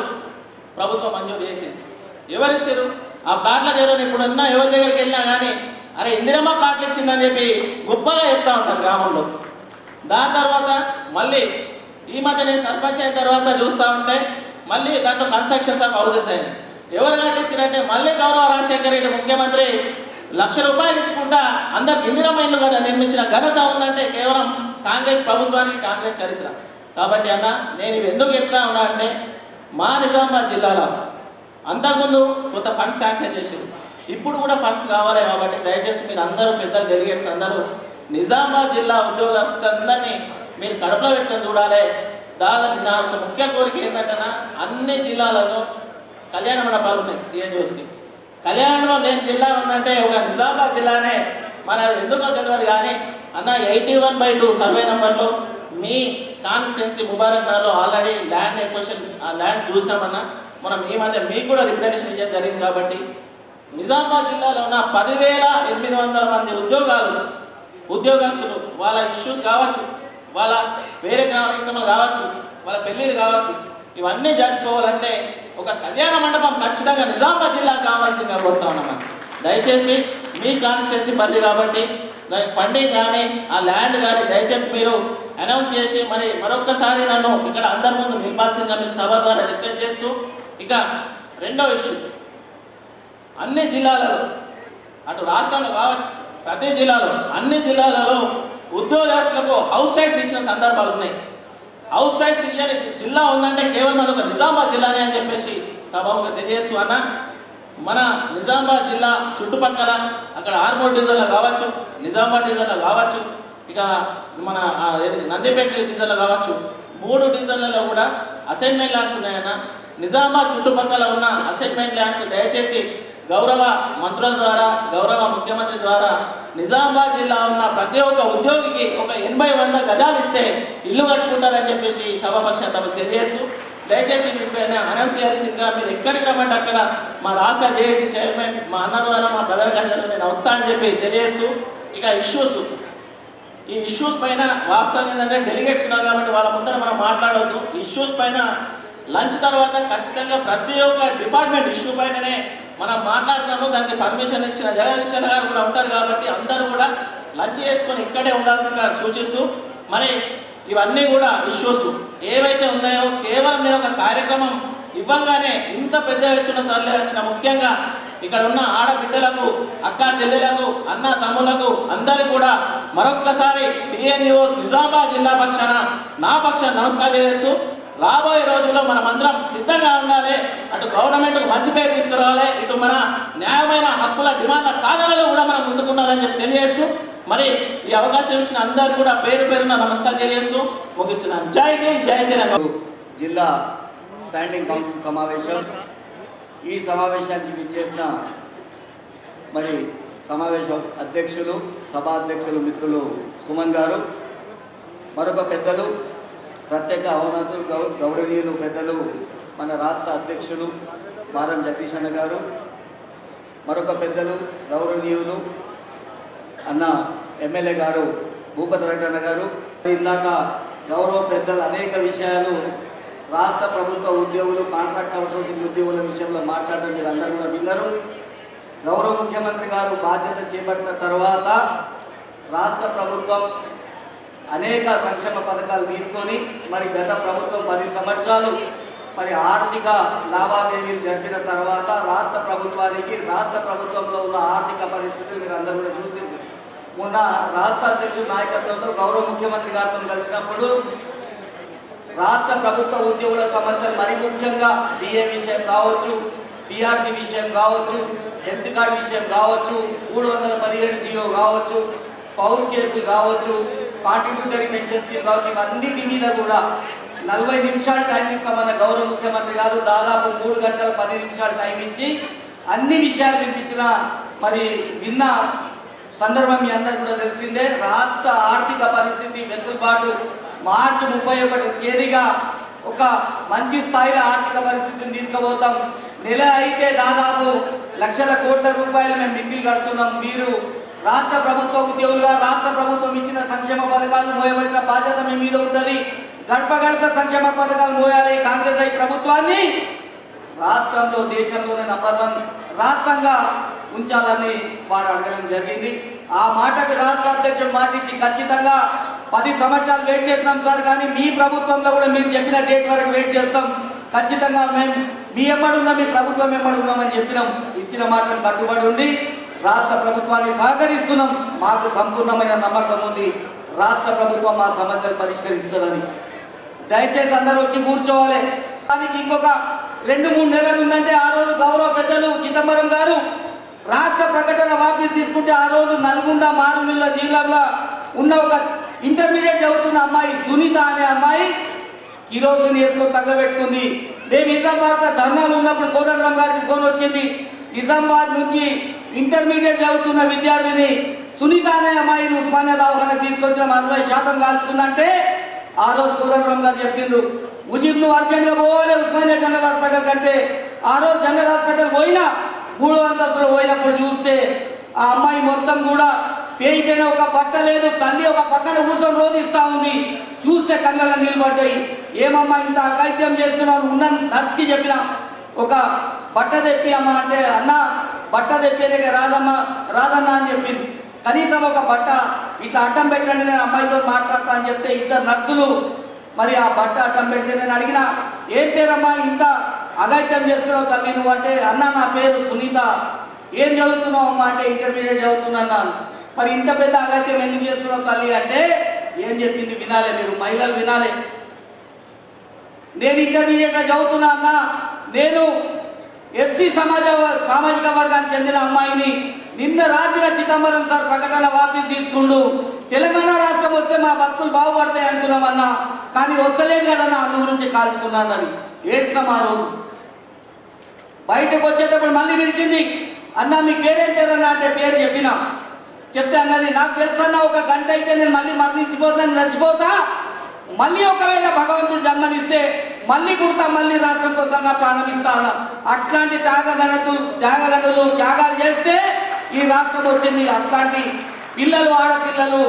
ప్రభుత్వం మంజూరు చేసింది. ఎవరిచ్చారు ఆ ప్లాట్లకు? ఎవరైనా ఇప్పుడున్నా ఎవరి దగ్గరికి వెళ్ళినా కానీ అరే ఇందిరమ్మ ప్లాట్లు ఇచ్చిందని చెప్పి గొప్పగా చెప్తా ఉంటారు గ్రామంలో. దాని తర్వాత మళ్ళీ ఈ మధ్య నేను సర్పంచ్ అయిన తర్వాత చూస్తూ ఉంటే మళ్ళీ దాంట్లో కన్స్ట్రక్షన్స్ ఆఫ్ హౌసెస్ అయినాయి. ఎవరు కట్టించారంటే మళ్ళీ గౌరవ రాజశేఖర రెడ్డి ముఖ్యమంత్రి ₹1,00,000 ఇచ్చుకుంటా అందరికి ఇందిరమ్మ ఇల్లు కూడా నిర్మించిన ఘనత ఉందంటే కేవలం కాంగ్రెస్ ప్రభుత్వానికి, కాంగ్రెస్ చరిత్ర. కాబట్టి అన్న నేను ఇవి ఎందుకు చెప్తా ఉన్నా అంటే మా నిజామాబాద్ జిల్లాలో అంతకుముందు కొంత ఫండ్స్ శాంక్షన్ చేసింది, ఇప్పుడు కూడా ఫండ్స్ కావాలి. కాబట్టి దయచేసి మీరు అందరూ పెద్దలు, డెలిగేట్స్ అందరూ నిజామాబాద్ జిల్లా ఉద్యోగస్తులందరినీ మీరు కడుపులో పెట్టుకొని చూడాలి. దాదాపు నా ఒక ముఖ్య కోరిక ఏంటంటే అన్ని జిల్లాలలో కళ్యాణ మండపాలు ఉన్నాయి. టీఎన్జిఓస్కి కళ్యాణంలో లేని జిల్లా ఉందంటే ఒక నిజామాబాద్ జిల్లానే. మన ఎందుకో తెలియదు కానీ అన్న 81/2 సర్వే నెంబర్లో మీ కాన్స్టిట్యున్సీ ముబారక్ నగర్లో ఆల్రెడీ ల్యాండ్ ఎక్విజిషన్, ఆ ల్యాండ్ చూసినామన్నా మనం ఈ మధ్య మీకు కూడా రిప్రజెంటేషన్ ఇవ్వడం జరిగింది. కాబట్టి నిజామాబాద్ జిల్లాలో ఉన్న 10,800 మంది ఉద్యోగస్తులు వాళ్ళ ఇష్యూస్ కావచ్చు, వాళ్ళ వేరే కార్యక్రమాలు కావచ్చు, వాళ్ళ పెళ్ళిళ్ళు కావచ్చు, ఇవన్నీ జరుపుకోవాలంటే ఒక కళ్యాణ మండపం ఖచ్చితంగా నిజామాబాద్ జిల్లా కావాల్సిందిగా కోరుతా ఉన్నాం. దయచేసి మీ కాన్స్టిట్యున్సీ పరిధి కాబట్టి దానికి ఫండింగ్ కానీ ఆ ల్యాండ్ కానీ దయచేసి మీరు అనౌన్స్ చేసి మరి మరొక్కసారి నన్ను ఇక్కడ అందరి ముందు నిలపాల్సిందిగా మీకు సభ ద్వారా రిక్వెస్ట్ చేస్తూ, ఇక రెండో ఇష్యూ అన్ని జిల్లాలలో అటు రాష్ట్రంలో కావచ్చు ప్రతి జిల్లాలో అన్ని జిల్లాలలో ఉద్యోగస్తులకు హౌస్ సైట్స్ ఇచ్చిన సందర్భాలు ఉన్నాయి. హౌస్ సైట్స్ ఇచ్చిన జిల్లా ఉందంటే కేవలం అది ఒక నిజామాబాద్ జిల్లానే అని చెప్పేసి సభముగా తెలియజేస్తూ అన్న మన నిజామాబాద్ జిల్లా చుట్టుపక్కల అక్కడ ఆర్మూర్ డివిజన్లో కావచ్చు, నిజామాబాద్ డివిజన్లో కావచ్చు, ఇక మన నందిపేట డివిజన్లో కావచ్చు, 3 డివిజన్లలో కూడా అసైన్మెంట్ ల్యాండ్స్ ఉన్నాయన్న. నిజామాబాద్ చుట్టుపక్కల ఉన్న అసైన్మెంట్ ల్యాండ్స్ దయచేసి గౌరవ మంత్రుల ద్వారా, గౌరవ ముఖ్యమంత్రి ద్వారా నిజామాబాద్ జిల్లా ఉన్న ప్రతి ఒక్క ఉద్యోగికి ఒక 80-100 గజాలు ఇస్తే ఇల్లు కట్టుకుంటారని చెప్పేసి ఈ సభాపక్షాన్ని తెలియజేస్తూ దయచేసి మీకు అనౌన్స్ చేయాల్సిందిగా మీరు ఎక్కడికి రమ్మంటే అక్కడ మా రాష్ట్ర జేఏసీ చైర్మన్ మా అన్న ద్వారా మా ప్రధాన కార్యదర్శి నేను వస్తా అని చెప్పి తెలియజేస్తూ, ఇక ఈ ఇష్యూస్ పైన వాస్తవం ఏంటంటే డెలిగేట్స్ ఉన్నారు కాబట్టి వాళ్ళ ముందర మనం మాట్లాడవద్దు. ఇష్యూస్ పైన లంచ్ తర్వాత ఖచ్చితంగా ప్రతి ఒక్క డిపార్ట్మెంట్ ఇష్యూ పైననే మనం మాట్లాడుతాము. దానికి పర్మిషన్ ఇచ్చిన జగదీశ్వర గారు కూడా ఉంటారు కాబట్టి అందరూ కూడా లంచ్ చేసుకొని ఇక్కడే ఉండాల్సిందిగా సూచిస్తూ, మరి ఇవన్నీ కూడా ఇష్యూస్ ఏవైతే ఉన్నాయో కేవలం నేను ఒక కార్యక్రమం ఇవ్వగానే ఇంత పెద్ద ఎత్తున తరలి వచ్చిన ముఖ్యంగా ఇక్కడ ఉన్న ఆడబిడ్డలకు, అక్క చెల్లెలకు, అన్న తమ్ములకు అందరికీ కూడా మరొక్కసారి టీఎన్జిఓస్ నిజామాబాద్ జిల్లా పక్షాన నా పక్షాన నమస్కారం చేస్తూ రాబోయే రోజుల్లో మనమందరం సిద్ధంగా ఉండాలి. అటు గవర్నమెంట్కు మంచి పేరు తీసుకురావాలి, ఇటు మన న్యాయమైన హక్కుల డిమాండ్ల సాధనలో కూడా మనం ముందుకుండాలని చెప్పి తెలియజేస్తూ, మరి ఈ అవకాశం ఇచ్చిన అందరూ కూడా పేరు పేరున నమస్కారం తెలియజేస్తూ ముగిస్తున్నాను. జై హింద్, జై తెలంగాణ. జిల్లా స్టాండింగ్ కౌన్సిల్ సమావేశం. ఈ సమావేశానికి విచ్చేసిన మరి సమావేశ అధ్యక్షులు, సభా అధ్యక్షులు మిత్రులు సుమన్ గారు, మరొక పెద్దలు ప్రత్యేక ఆహ్వానితులు గౌరవనీయులు పెద్దలు మన రాష్ట్ర అధ్యక్షులు బారం జగదీష్ అన్న గారు, మరొక పెద్దలు గౌరవనీయులు అన్న ఎమ్మెల్యే గారు భూపతి రెడ్డి అన్న గారు, ఇందాక గౌరవ పెద్దలు అనేక విషయాలు రాష్ట్ర ప్రభుత్వ ఉద్యోగులు, కాంట్రాక్ట్ అవుట్సోర్సింగ్ ఉద్యోగుల విషయంలో మాట్లాడడం మీరు అందరూ కూడా విన్నారు. గౌరవ ముఖ్యమంత్రి గారు బాధ్యత చేపట్టిన తర్వాత రాష్ట్ర ప్రభుత్వం అనేక సంక్షేమ పథకాలు తీసుకొని మరి గత ప్రభుత్వం 10 సంవత్సరాలు మరి ఆర్థిక లావాదేవీలు జరిపిన తర్వాత రాష్ట్ర ప్రభుత్వానికి, రాష్ట్ర ప్రభుత్వంలో ఉన్న ఆర్థిక పరిస్థితులు మీరు అందరూ కూడా చూసి మొన్న రాష్ట్ర అధ్యక్షుడి నాయకత్వంలో గౌరవ ముఖ్యమంత్రి గారితో కలిసినప్పుడు రాష్ట్ర ప్రభుత్వ ఉద్యోగుల సమస్యలు మరి ముఖ్యంగా డిఏ విషయం కావచ్చు, పిఆర్సీ విషయం కావచ్చు, హెల్త్ కార్డ్ విషయం కావచ్చు, 317 జీవో కావచ్చు, స్పౌస్ కేసులు కావచ్చు, కాంట్రిబ్యూటరీ పెన్షన్ స్కీమ్ కావచ్చు, ఇవన్నిటి మీద కూడా 40 నిమిషాలు టైం ఇస్తామన్న గౌరవ ముఖ్యమంత్రి గారు దాదాపు 3 గంటల 10 నిమిషాలు టైం ఇచ్చి అన్ని విషయాలు వినిపించిన మరి విన్న సందర్భం మీ అందరికీ కూడా తెలిసిందే. రాష్ట్ర ఆర్థిక పరిస్థితి వెసులుబాటు మార్చి 31 తేదీగా ఒక మంచి స్థాయిలో ఆర్థిక పరిస్థితిని తీసుకుపోతాం. నెల అయితే దాదాపు లక్షల కోట్ల రూపాయలు మేము మిగిలి కడుతున్నాం. మీరు రాష్ట్ర ప్రభుత్వ ఉద్యోగులుగా రాష్ట్ర ప్రభుత్వం ఇచ్చిన సంక్షేమ పథకాలు మోయవలసిన బాధ్యత మీ మీద ఉంటుంది. గడప గడప సంక్షేమ పథకాలు మోయాలి. కాంగ్రెస్ ఈ ప్రభుత్వాన్ని రాష్ట్రంలో దేశంలోనే నంబర్ 1 రాష్ట్రంగా ఉంచాలని వారు అడగడం జరిగింది. ఆ మాటకు రాష్ట్ర అధ్యక్షుడు మాటిచ్చి ఖచ్చితంగా 10 సంవత్సరాలు వెయిట్ చేస్తాం సార్, కానీ మీ ప్రభుత్వంలో కూడా మీరు చెప్పిన డేట్ వరకు వెయిట్ చేస్తాం. ఖచ్చితంగా మేము మీ ఎమ్మడున్నాం, మీ ప్రభుత్వం ఎమ్మడున్నామని చెప్పినాం. ఇచ్చిన మాటను కట్టుబడి ఉండి రాష్ట్ర ప్రభుత్వాన్ని సహకరిస్తున్నాం. మాకు సంపూర్ణమైన నమ్మకం ఉంది రాష్ట్ర ప్రభుత్వం మా సమస్యలు పరిష్కరిస్తుందని. దయచేసి అందరూ వచ్చి కూర్చోవాలి. దానికి ఇంకొక 2-3 నెలలు ఉందంటే ఆ రోజు గౌరవ పెద్దలు చిదంబరం గారు రాష్ట్ర ప్రకటన వాపసు తీసుకుంటే ఆ రోజు నల్గొండ మారుమిల్ల జిల్లాలో ఉన్న ఒక ఇంటర్మీడియట్ చదువుతున్న అమ్మాయి సునీత అనే అమ్మాయి కిరోసిన్ వేసుకొని తగ్గబెట్టుకుంది. మేము నిజామాబాద్లో ధర్నాలు ఉన్నప్పుడు కోదండరామ్ గారికి ఫోన్ వచ్చింది. నిజామాబాద్ నుంచి ఇంటర్మీడియట్ చదువుతున్న విద్యార్థిని సునీత అనే అమ్మాయిని ఉస్మానియా దవాఖానా తీసుకొచ్చిన 40% కాల్చుకుందంటే ఆ రోజు కోదండరామ్ గారు చెప్పిండ్రు, ముజీబ్ నువ్వు అర్జెంట్గా పోవాలి ఉస్మానియా జనరల్ హాస్పిటల్ కంటే. ఆ రోజు జనరల్ హాస్పిటల్ పోయినా 3వ అంతస్తులో పోయినప్పుడు చూస్తే ఆ అమ్మాయి మొత్తం కూడా పేయిపోయిన ఒక బట్ట లేదు. తల్లి ఒక పక్కన కూర్చొని రోధిస్తూ ఉంది. చూస్తే కళ్ళలో నిలబడ్డాయి. ఏమమ్మా ఇంత అఘాయిత్యం చేస్తున్నావు? ఉన్న నర్స్కి చెప్పిన ఒక బట్ట తెప్పి అమ్మ అంటే, అన్న బట్ట తెప్పేదే రాదమ్మా రాదన్నా అని చెప్పింది. కనీసం ఒక బట్ట ఇట్లా అడ్డం పెట్టండి, నేను అమ్మాయితో మాట్లాడతా అని చెప్తే 2 నర్సులు మరి ఆ బట్ట అడ్డం పెడితే నేను అడిగిన, ఏం పేరమ్మా ఇంత అఘాయిత్యం చేసుకున్నావు తల్లి నువ్వు అంటే, అన్న నా పేరు సునీత. ఏం చదువుతున్నావు అమ్మా అంటే, ఇంటర్మీడియట్ చదువుతున్నాను. మరి ఇంత పెద్ద అఘాయిత్యం ఎందుకు చేసుకున్నావు తల్లి అంటే ఏం చెప్పింది వినాలి, మీరు మహిళలు వినాలి. నేను ఇంటర్మీడియట్లో చదువుతున్నా అన్న, నేను ఎస్సీ సామాజిక వర్గానికి చెందిన అమ్మాయిని. నిన్న రాత్రి చిదంబరం సార్ ప్రకటన వాపసు తీసుకుంటూ తెలంగాణ రాష్ట్రం వస్తే మా బతుకులు బాగుపడతాయి అనుకున్నామన్నా, కానీ వస్తలేదు కదన్నా అందు గురించి కాల్చుకున్నానని ఏడ్చినాం. ఆ రోజు బయటకు వచ్చేటప్పుడు మళ్ళీ పిలిచింది, అన్న మీ పేరేం పేరన్నా అంటే పేరు చెప్పినా. చెప్తే అన్నది, నాకు తెలుసన్నా 1 గంట అయితే నేను మళ్ళీ మరణించిపోతాను, చచ్చిపోతా. మళ్ళీ ఒకవేళ భగవంతుడు జన్మనిస్తే మళ్ళీ పుడతా, మళ్ళీ రాష్ట్రం కోసం నా ప్రాణం ఇస్తా అన్న. అట్లాంటి త్యాగగణులు త్యాగాలు చేస్తే ఈ రాష్ట్రం వచ్చింది. అట్లాంటి పిల్లలు ఆడపిల్లలు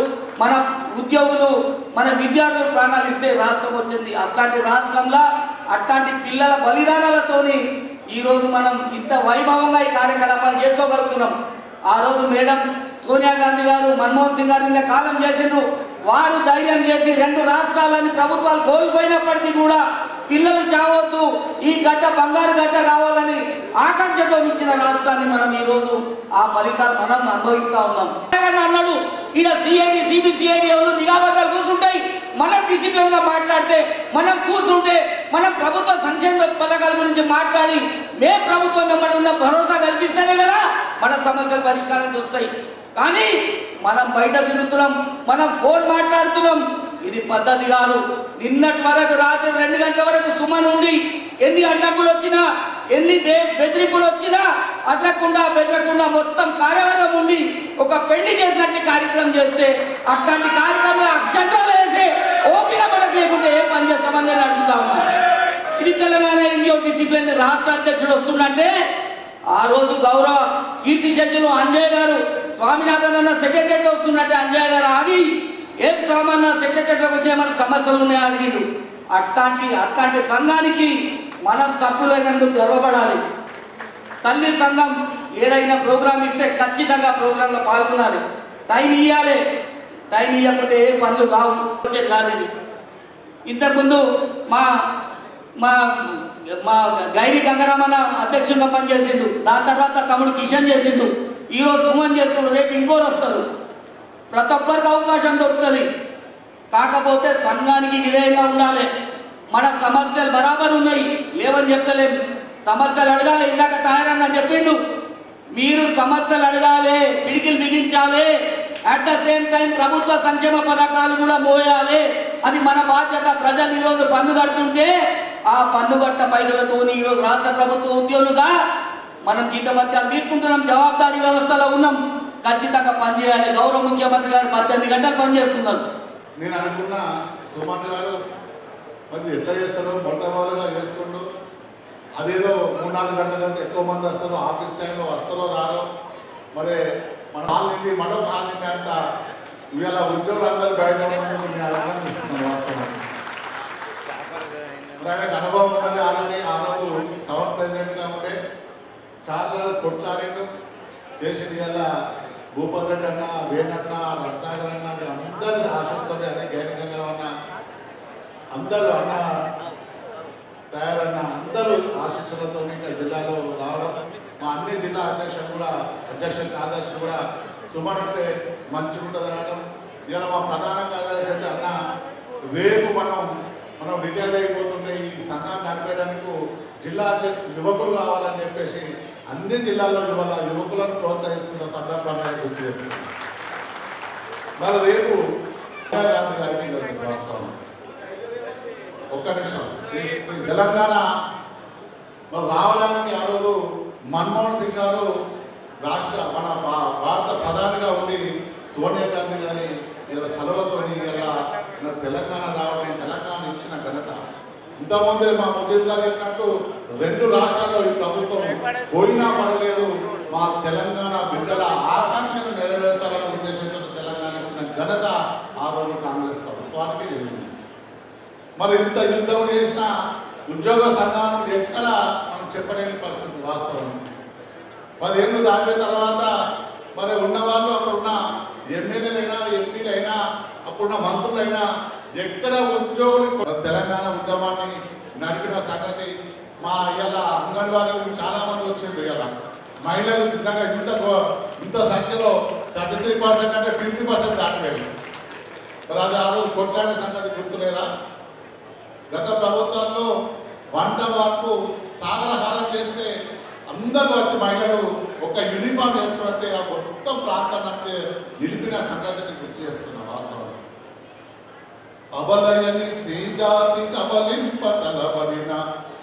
మన ఉద్యోగులు మన విద్యార్థులు ప్రాణాలు ఇస్తే రాష్ట్రం వచ్చింది. అట్లాంటి రాష్ట్రంలో అట్లాంటి పిల్లల బలిదానాలతోని ఈరోజు మనం ఇంత వైభవంగా ఈ కార్యకలాపాలు చేసుకోగలుగుతున్నాం. ఆ రోజు మేడం సోనియా గాంధీ గారు మన్మోహన్ సింగ్ గారు నిన్న కాలం చేసిండ్రు. వారు ధైర్యం చేసి 2 రాష్ట్రాలని ప్రభుత్వాలు కోల్పోయినప్పటికీ కూడా పిల్లలు చావద్దు, ఈ గడ్డ బంగారు గడ్డ కావాలని ఆకాంక్షతో ఇచ్చిన రాష్ట్రాన్ని మనం ఈరోజు ఆ ఫలితాలు మనం అనుభవిస్తూ ఉన్నాం. అన్నాడు ఈడ సిఐడి సిబిసిఐడి ఎవరు నిఘా వర్గాలు కూర్చుంటాయి, మనం డిసిప్లిన్గా మాట్లాడితే, మనం కూర్చుంటే, మనం ప్రభుత్వ సంక్షేమ పథకాల గురించి మాట్లాడి మే ప్రభుత్వం వెంబడి ఉన్న భరోసా కల్పిస్తేనే కదా మన సమస్యలు పరిష్కారం వస్తాయి. కానీ మనం బయట తిరుగుతున్నాం, మనం ఫోన్ మాట్లాడుతున్నాం. ఇది పద్ధతి కాదు. నిన్నటి వరకు రాత్రి 2 గంటల వరకు సుమన్ ఉండి ఎన్ని అడ్డంకులు వచ్చినా ఎన్ని బెదిరింపులు వచ్చినా బెదరకుండా మొత్తం కార్యవర్గం ఉండి ఒక పెళ్లి చేసినట్టు కార్యక్రమం చేస్తే అట్లాంటి కార్యక్రమంలో అక్షంతాలు వేసే ఓపిక మనకు లేకుంటే ఏం పని చేస్తామని నేను అడుగుతా ఉన్నా. ఇది తెలంగాణ ఎన్జిఓ డిసిప్లిన్ రాష్ట్ర అధ్యక్షుడు వస్తుందంటే ఆ రోజు గౌరవ కీర్తి చర్చలు అంజయ్ గారు స్వామినాథన్ అన్న సెక్రటరీ వస్తున్నట్టే అంజయ్ గారు ఆగి ఏం సామాన్య సెక్రటరీలకు వచ్చే మన సమస్యలు ఉన్నాయని అడిగిండు. అట్లాంటి సంఘానికి మనం సభ్యులైనందుకు గర్వపడాలి. తల్లి సంఘం ఏదైనా ప్రోగ్రాం ఇస్తే ఖచ్చితంగా ప్రోగ్రాంలో పాల్గొనాలి. టైం ఇవ్వాలి. టైం ఇవ్వకుంటే ఏ పనులు కావు, వచ్చేది కాలేదు. ఇంతకుముందు మా మా మా గైరీ గంగారామన్న అధ్యక్షుడిగా పనిచేసిండు. దాని తర్వాత తమ్ముడు కిషన్ చేసిండు. ఈరోజు సుమన్ చేస్తుండ్రు, రేపు ఇంకోరు వస్తారు. ప్రతి ఒక్కరికి అవకాశం దొరుకుతుంది. కాకపోతే సంఘానికి విధేయంగా ఉండాలి. మన సమస్యలు బరాబర్ ఉన్నాయి, లేవని చెప్తలేము. సమస్యలు అడగాలి. ఇందాక తాయరన్న చెప్పిండు, మీరు సమస్యలు అడగాలి, పిడికిలు బిగించాలి. అట్ ద సేమ్ టైం ప్రభుత్వ సంక్షేమ పథకాలు కూడా మోయాలి. అది మన బాధ్యత. ప్రజలు ఈరోజు పన్ను కడుతుంటే ఆ పన్ను కట్ట పైసలతో ఈరోజు రాష్ట్ర ప్రభుత్వ ఉద్యోగులుగా మనం జీతభత్యాలు తీసుకుంటున్నాం, జవాబుదారీ వ్యవస్థలో ఉన్నాం. ఖచ్చితంగా పనిచేయాలి. గౌరవ ముఖ్యమంత్రి గారు 18 గంటలు పనిచేస్తున్నారు. నేను అనుకున్న సుమన్ గారు మరి ఎట్లా చేస్తాడో మొట్టమొదటిగా చేస్తుండో, అదేదో 3-4 గంటల కంటే ఎక్కువ మంది వస్తారు, ఆఫీస్ టైంలో వస్తారో రారో, మరి మన హాల్ని మరొక హాల్ని అంత ఇవాళ ఉద్యోగులందరూ బయట ఉన్నందుకు మేము అభినందిస్తున్నాం. వాస్తవం మరి ఆయనకు అనుభవం ఉన్నది. ఆల్రెడీ ఆ రోజు టౌన్ ప్రెసిడెంట్గా ఉంటే చాలా రోజులు కొట్లాడిండు చేసింది. ఇలా భూపతి రెడ్డి అన్న, వేణన్న, రత్నాకర్ అన్న, అందరి ఆశిస్తుంది. అదే గైనికంగా అన్న, అందరూ అన్న తయారన్న అందరూ ఆశీస్సులతో ఇంకా జిల్లాలో రావడం, మా అన్ని జిల్లా అధ్యక్ష కార్యదర్శి కూడా సుమన్ అంటే మంచిగా ఉంటుంది అనడం. ఇలా మా ప్రధాన కార్యదర్శి అయితే అన్న రేపు మనం రిటైర్డ్ అయిపోతుంటే ఈ సంఘాన్ని నడిపేయడానికి జిల్లా అధ్యక్షులు యువకులు కావాలని చెప్పేసి అన్ని జిల్లాల్లో యువకులను ప్రోత్సహిస్తున్న సందర్భాన్ని గుర్తు చేస్తుంది. మరి రేపు గాంధీ గారికి వాస్తవం ఒక్క నిమిషం, తెలంగాణ మరి రావడానికి ఆ రోజు మన్మోహన్ సింగ్ గారు మన భారత ప్రధానిగా ఉండి సోనియా గాంధీ గారి ఇలా చలవతోని ఇలా తెలంగాణ రావడం, తెలంగాణ ఇచ్చిన ఘనత. ఇంతకుముందే మా ముజీబ్ గారు చెప్పినట్టు 2 రాష్ట్రాల్లో ఈ ప్రభుత్వం పోయినా పర్వాలేదు, మా తెలంగాణ బిడ్డల ఆకాంక్షను నెరవేర్చాలనే ఉద్దేశంతో తెలంగాణ ఇచ్చిన ఘనత ఆ రోజు కాంగ్రెస్ ప్రభుత్వానికి జరిగింది. మరి ఇంత యుద్ధం చేసిన ఉద్యోగ సంఘాన్ని ఎక్కడ మనం చెప్పలేని పరిస్థితి. వాస్తవం 10 ఏళ్ళు దాటిన తర్వాత మరి ఉన్నవాళ్ళు అప్పుడున్న ఎమ్మెల్యేలైనా, ఎంపీలైనా, అప్పుడున్న మంత్రులైనా ఎక్కడ ఉద్యోగులు తెలంగాణ ఉద్యమాన్ని నడిపిన సంగతి మా ఇలా అంగన్వాడీలు చాలామంది వచ్చారు. ఇలా మహిళలు సిద్ధంగా ఇంత సంఖ్యలో 33% అంటే 50% దాటిపోయారు. మరి అది ఆ రోజు కొట్లాడే సంగతి గుర్తులేదా? గత ప్రభుత్వంలో వంట వార్పు సాగరహారం చేస్తే అందరూ వచ్చి మహిళలు ఒక యూనిఫామ్ వేసుకుంటే ఆ మొత్తం ప్రాంతాన్ని నిలిపిన సంగతిని గుర్తు చేస్తున్న వాస్తవం. అబలయని శ్రీజాతి కబలింప తలబడిన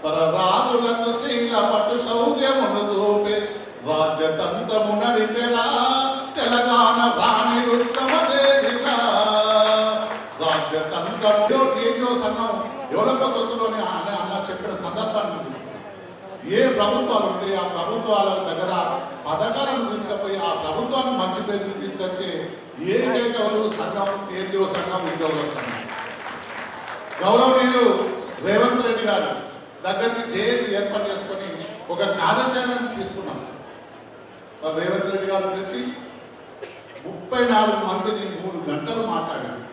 పరరాజులకు శ్రీల పట్టు శౌర్యమును చూపే రాజ్యతంత్రము నడిపెరా తెలంగాణ రాణి రుద్రమదేవిరా. రాజ్యతంత్రము సంఘం ఎవరొక్క కొత్తలోనే అన్న చెప్పిన సందర్భాన్ని చూస్తున్నాం. ఏ ప్రభుత్వాలు ఉంటే ఆ ప్రభుత్వాల దగ్గర పథకాలను తీసుకుపోయి ఆ ప్రభుత్వాన్ని మంచి పేరు తీసుకొచ్చి ఏకైక సంఘం కేంద్రీయ సంఘం ఉద్యోగుల సంఘం. గౌరవనీయులు రేవంత్ రెడ్డి గారు దగ్గరికి జేఏసీ ఏర్పాటు చేసుకొని ఒక కార్యాచరణ తీసుకున్నాం. రేవంత్ రెడ్డి గారు పిలిచి 34 మందిని 3 గంటలు మాట్లాడారు.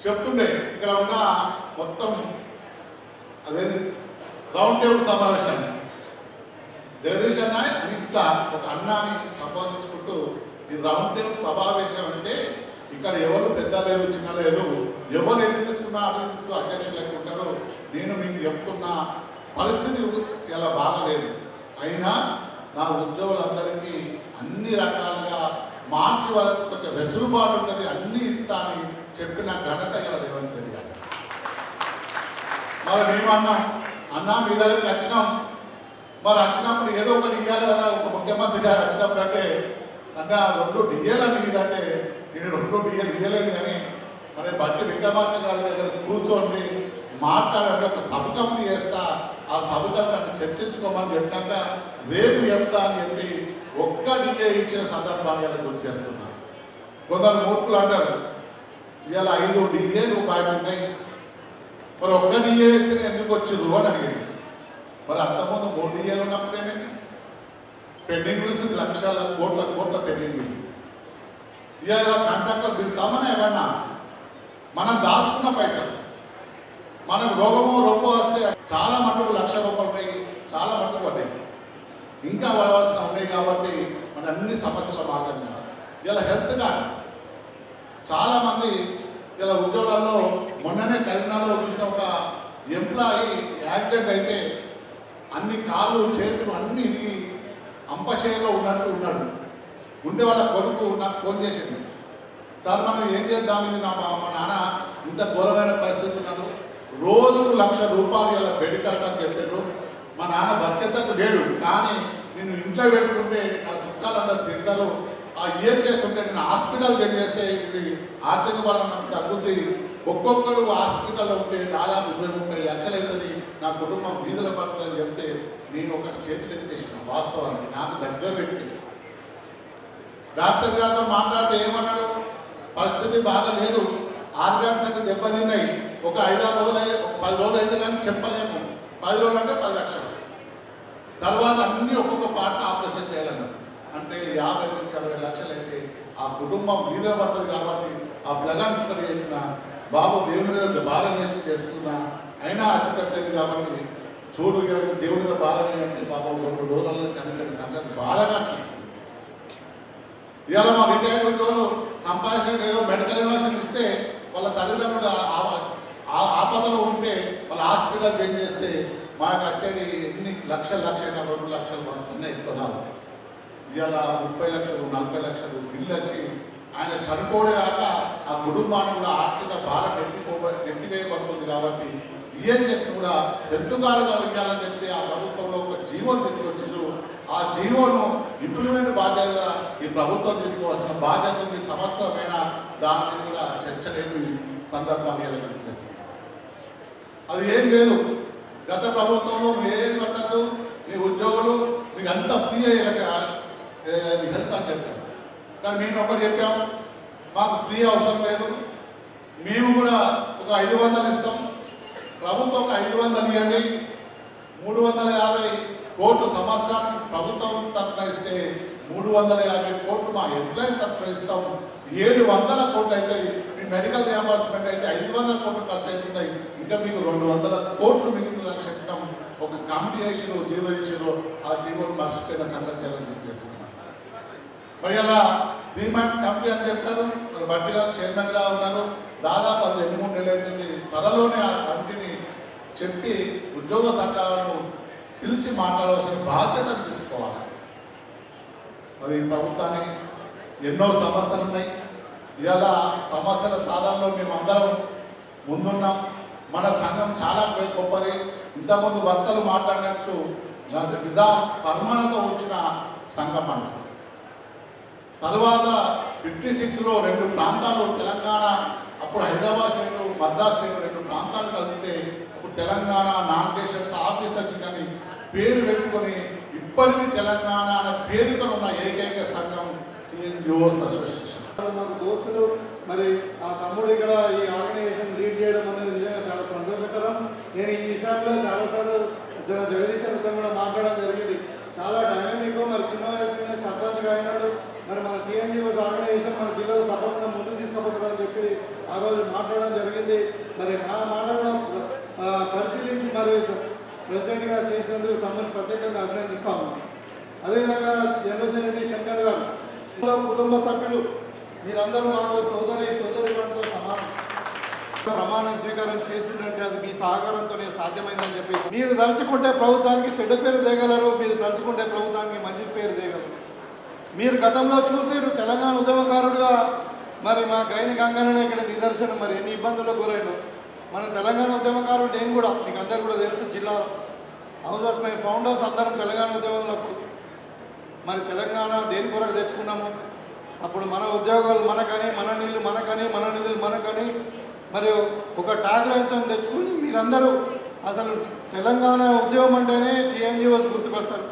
చెప్తుండే ఇక్కడ ఉన్న మొత్తం అదే రౌండ్ టేబుల్ సమావేశం జగదీష్ అన్న అని ఇట్లా ఒక అన్నాని సంపాదించుకుంటూ ఈ రౌండ్ టేబుల్ సమావేశం అంటే ఇక్కడ ఎవరు పెద్ద లేదు, చిన్న లేదు, ఎవరు ఎన్ని తీసుకున్నా అధ్యక్షులు లెక్క ఉంటారు. నేను మీకు చెప్తున్న పరిస్థితి ఇలా బాగలేదు. అయినా నా ఉద్యోగులందరికీ అన్ని రకాలుగా మార్చి వరకు కొంచెం వెసులుబాటు ఉంటుంది, అన్నీ ఇస్తా అని చెప్పిన ఘనత ఇలా రేవంత్ రెడ్డి గారు. మరి మేమన్నాం అన్నా మీ దగ్గరికి వచ్చినాం, మరి వచ్చినప్పుడు ఏదో ఒకటి ఇవ్వాలి కదా. ఒక ముఖ్యమంత్రి గారు వచ్చినప్పుడు అంటే 2 డిఏలు అని ఇదంటే నేను 2 డిఏలు ఇవ్వలేను కానీ మరి బట్టి విక్రమార్క గారి దగ్గర కూర్చోండి మాట్లాడండి, ఒక సబ్ కమిటీ చేస్తా, ఆ సబ్ కమిటీ చర్చించుకోమని చెప్పినాక రేపు చెప్తా అని చెప్పి 1 డిఏ ఇచ్చిన సందర్భాన్ని ఇలా గుర్తు చేస్తున్నా. కొందరు మూర్ఖులు అంటారు ఇవాళ 5 డిఏలు ఉన్నాయి, మరి 1 డిఏ వేస్తే ఎందుకు వచ్చింది అని అడిగాడు. మరి అంతకుముందు 3 డిఏలు ఉన్నప్పుడు ఏమైంది? పెండింగ్ బిల్స్ లక్షల కోట్ల పెండింగ్ బిల్. ఇవాళ కాంట్రాక్టర్ బిల్స్ అమ్మనే ఏమన్నా మనం దాచుకున్న పైసలు మనకు రోగమో వస్తే చాలా మట్టుకు ₹1,00,000 ఉన్నాయి, చాలా మట్టుకు పడ్డాయి, ఇంకా పడవలసిన ఉన్నాయి. కాబట్టి మన అన్ని సమస్యల మార్గంగా ఇలా హెల్త్ కార్డ్ చాలామంది ఇలా ఉద్యోగాల్లో మొన్ననే కరీంనగర్లో చూసిన ఒక ఎంప్లాయీ యాక్సిడెంట్ అయితే అన్ని కాళ్ళు చేతులు అన్నీ ఇరిగి అంపశయంలో ఉన్నాడు. ఉంటే వాళ్ళ కొడుకు నాకు ఫోన్ చేసిండు, సార్ మనం ఏం చేద్దాం, ఇది మా నాన్న ఇంత ఘోరమైన పరిస్థితి ఉన్నాడు, రోజుకు ₹1,00,000 ఇలా బెడ్ ఖర్చు అని చెప్పారు. మా నాన్న బతికేటట్టు లేడు, కానీ నేను ఇంట్లో పెట్టుకుంటే నాకు చుట్టాలు అందరూ తిడతారు. ఏం చేస్తుంటే నేను హాస్పిటల్ జాయిన్ చేస్తే ఇది ఆర్థిక బలం నాకు తగ్గుద్ది, ఒక్కొక్కరు హాస్పిటల్లో ఉంటే దాదాపు 20-30 లక్షలు అవుతుంది, నా కుటుంబం వీధులు పడుతుంది అని చెప్తే నేను ఒకటి చేతులు ఎత్తేసిన. వాస్తవానికి నాకు దగ్గర వ్యక్తి డాక్టర్ గారితో మాట్లాడితే ఏమన్నాడు, పరిస్థితి బాగా లేదు, ఆర్గాన్స్ అంటే దెబ్బతిన్నాయి, ఒక 5-6 రోజులు 10 రోజులు అయితే కానీ చెప్పలేము, 10 రోజులు అంటే 10 లక్షలు, తర్వాత అన్నీ ఒక్కొక్క పార్ట్ ఆపరేషన్ చేయాలన్నారు. అంటే 50 నుంచి 60 లక్షలు అయితే ఆ కుటుంబం మీద పడుతుంది. కాబట్టి ఆ ప్లగాన్ని ఒకటి చెప్పిన బాబు దేవుడి మీద భారం వేసి చేస్తున్నా అయినా అచ్చతట్లేదు. కాబట్టి చూడు దేవుడి మీద భారం అంటే బాబు 2 రోజులలో చనిపోయిన సంగతి బాధగా అనిపిస్తుంది. ఇవాళ మా రిటైర్డ్ ఉద్యోగులు కంపాషన్ మెడికల్ ఇన్వెస్టిగేషన్ ఇస్తే వాళ్ళ తల్లిదండ్రులు ఆపదలో ఉంటే వాళ్ళ హాస్పిటల్ జాయిన్ చేస్తే మనకు వచ్చేది ఎన్ని లక్షలు 2 లక్షలు మనకు కన్నా ఎక్కువ రాదు. ఇవాళ 30 లక్షలు 40 లక్షలు బిల్లు వచ్చి ఆయన చనిపోవడే కాక ఆ కుటుంబాన్ని కూడా ఆర్థిక భారం నెట్టివేయబడుతుంది. కాబట్టి ఏం చేస్తే కూడా హెల్త్ కార్డులు ఇవ్వాలని చెప్తే ఆ ప్రభుత్వంలో ఒక జీవోను తీసుకొచ్చిండ్రు. ఆ జీవోను ఇంప్లిమెంట్ బాధ్యత ఈ ప్రభుత్వం తీసుకోవాల్సిన బాధ్యత ఉంది. సంవత్సరమైనా దాని మీద కూడా చర్చ లేని సందర్భాన్ని ఎలా చేస్తుంది. అది ఏం లేదు, గత ప్రభుత్వంలో ఏం పట్టదు, మీ ఉద్యోగులు మీకు అంతా ఫ్రీ అయ్యేలాగా హెల్త్ అని చెప్పారు. కానీ మేము ఒకటి చెప్పాం, మాకు ఫ్రీ అవసరం లేదు, మేము కూడా ఒక 500 ఇస్తాం, ప్రభుత్వం ఒక 500 ఇవ్వండి, 350 కోట్లు సంవత్సరానికి ప్రభుత్వం తరఫున ఇస్తే 350 కోట్లు మా ఎంప్లాయీస్ తరఫున ఇస్తాం, 700 కోట్లు అవుతాయి. మీ మెడికల్ రియంబర్స్మెంట్ అయితే 500 కోట్లు ఖర్చు అవుతున్నాయి, ఇంకా మీకు 200 కోట్లు మిగులుతుందని చెప్పడం ఒక కమిటీ చేసిరు, జీవో చేసిరు. ఆ జీవోను మర్చిపోయిన సంగతి ఎలా గుర్తు చేస్తున్నాం. మరి అలా డిమాండ్ కమిటీ అని చెప్పారు, బట్టి గారు చైర్మన్గా ఉన్నారు. దాదాపు అది 2-3 నెలలు అవుతుంది. త్వరలోనే ఆ కమిటీని చెప్పి ఉద్యోగ సంఘాలను పిలిచి మాట్లాడవలసిన బాధ్యతను తీసుకోవాలి. మరి ప్రభుత్వాన్ని ఎన్నో సమస్యలు ఉన్నాయి. ఇవాళ సమస్యల సాధనలో మేమందరం ముందున్నాం. మన సంఘం చాలా గొప్పది. ఇంతకుముందు వక్తలు మాట్లాడినట్టు నిజాం ఫర్మానాతో వచ్చిన సంఘం అని. తర్వాత 56లో 2 ప్రాంతాలు తెలంగాణ, అప్పుడు హైదరాబాద్ స్టేట్ మద్రాస్ స్టేట్ 2 ప్రాంతాలు కలిపితే అప్పుడు తెలంగాణ నామినేషన్స్ ఆఫీసర్స్ అని పేరు పెట్టుకొని ఇప్పటికీ తెలంగాణ అనే పేరుతో ఉన్న ఏకైక సంఘం టీఎన్జిఓస్ అసోసియేషన్. మాకు దోస్తులు, మరి ఆ తమ్ముడు ఇక్కడ ఈ ఆర్గనైజేషన్ లీడ్ చేయడం అనేది నిజంగా చాలా సంతోషకరం. నేను ఈ విషయంలో చాలాసార్లు జగదీష్ అన్నతో కూడా మాట్లాడడం జరిగింది. చాలా డైనమిక్, మరి చిన్న వయసులోనే సర్పంచ్గా అయినాడు. మరి మన టీఎన్జిఓస్ ఆర్గనైజేషన్ మన జిల్లాలో తప్పకుండా ముందుకు తీసుకుపోతారని చెప్పి ఆ రోజు మాట్లాడడం జరిగింది. మరి నా మాట కూడా పరిశీలించి మరి ప్రెసిడెంట్గా చేసినందుకు తమను ప్రత్యేకంగా అభినందిస్తా ఉన్నాను. అదేవిధంగా చంద్రశేఖర్ శంకర్ గారు కుటుంబ సభ్యులు మీరందరూ మాకు సోదరితో సమానం. ప్రమాణ స్వీకారం చేసిందంటే అది మీ సహకారంతోనే సాధ్యమైందని చెప్పేసి, మీరు తలుచుకుంటే ప్రభుత్వానికి చెడ్డ పేరు తేగలరు, మీరు తలుచుకుంటే ప్రభుత్వానికి మంచి పేరు తేగలరు. మీరు గతంలో చూసారు తెలంగాణ ఉద్యమకారుడుగా, మరి మా గైని గంగనే ఇక్కడ నిదర్శనం. మరి ఎన్ని ఇబ్బందులకు గురైనా మన తెలంగాణ ఉద్యమకారుడు నేను కూడా, మీకు అందరు కూడా తెలుసు, జిల్లాలో హౌస్ ఆఫ్ మై ఫౌండర్స్ అందరం తెలంగాణ ఉద్యమంలో. మరి తెలంగాణ దేని కొరకు తెచ్చుకున్నాము, అప్పుడు మన ఉద్యోగాలు మనకని, మన నీళ్ళు మనకని, మన నిధులు మనకని, మరి ఒక ట్యాగ్ లైన్తో తెచ్చుకుని మీరందరూ అసలు తెలంగాణ ఉద్యమం అంటేనే టీఎన్జిఓస్ గుర్తుకొస్తారు,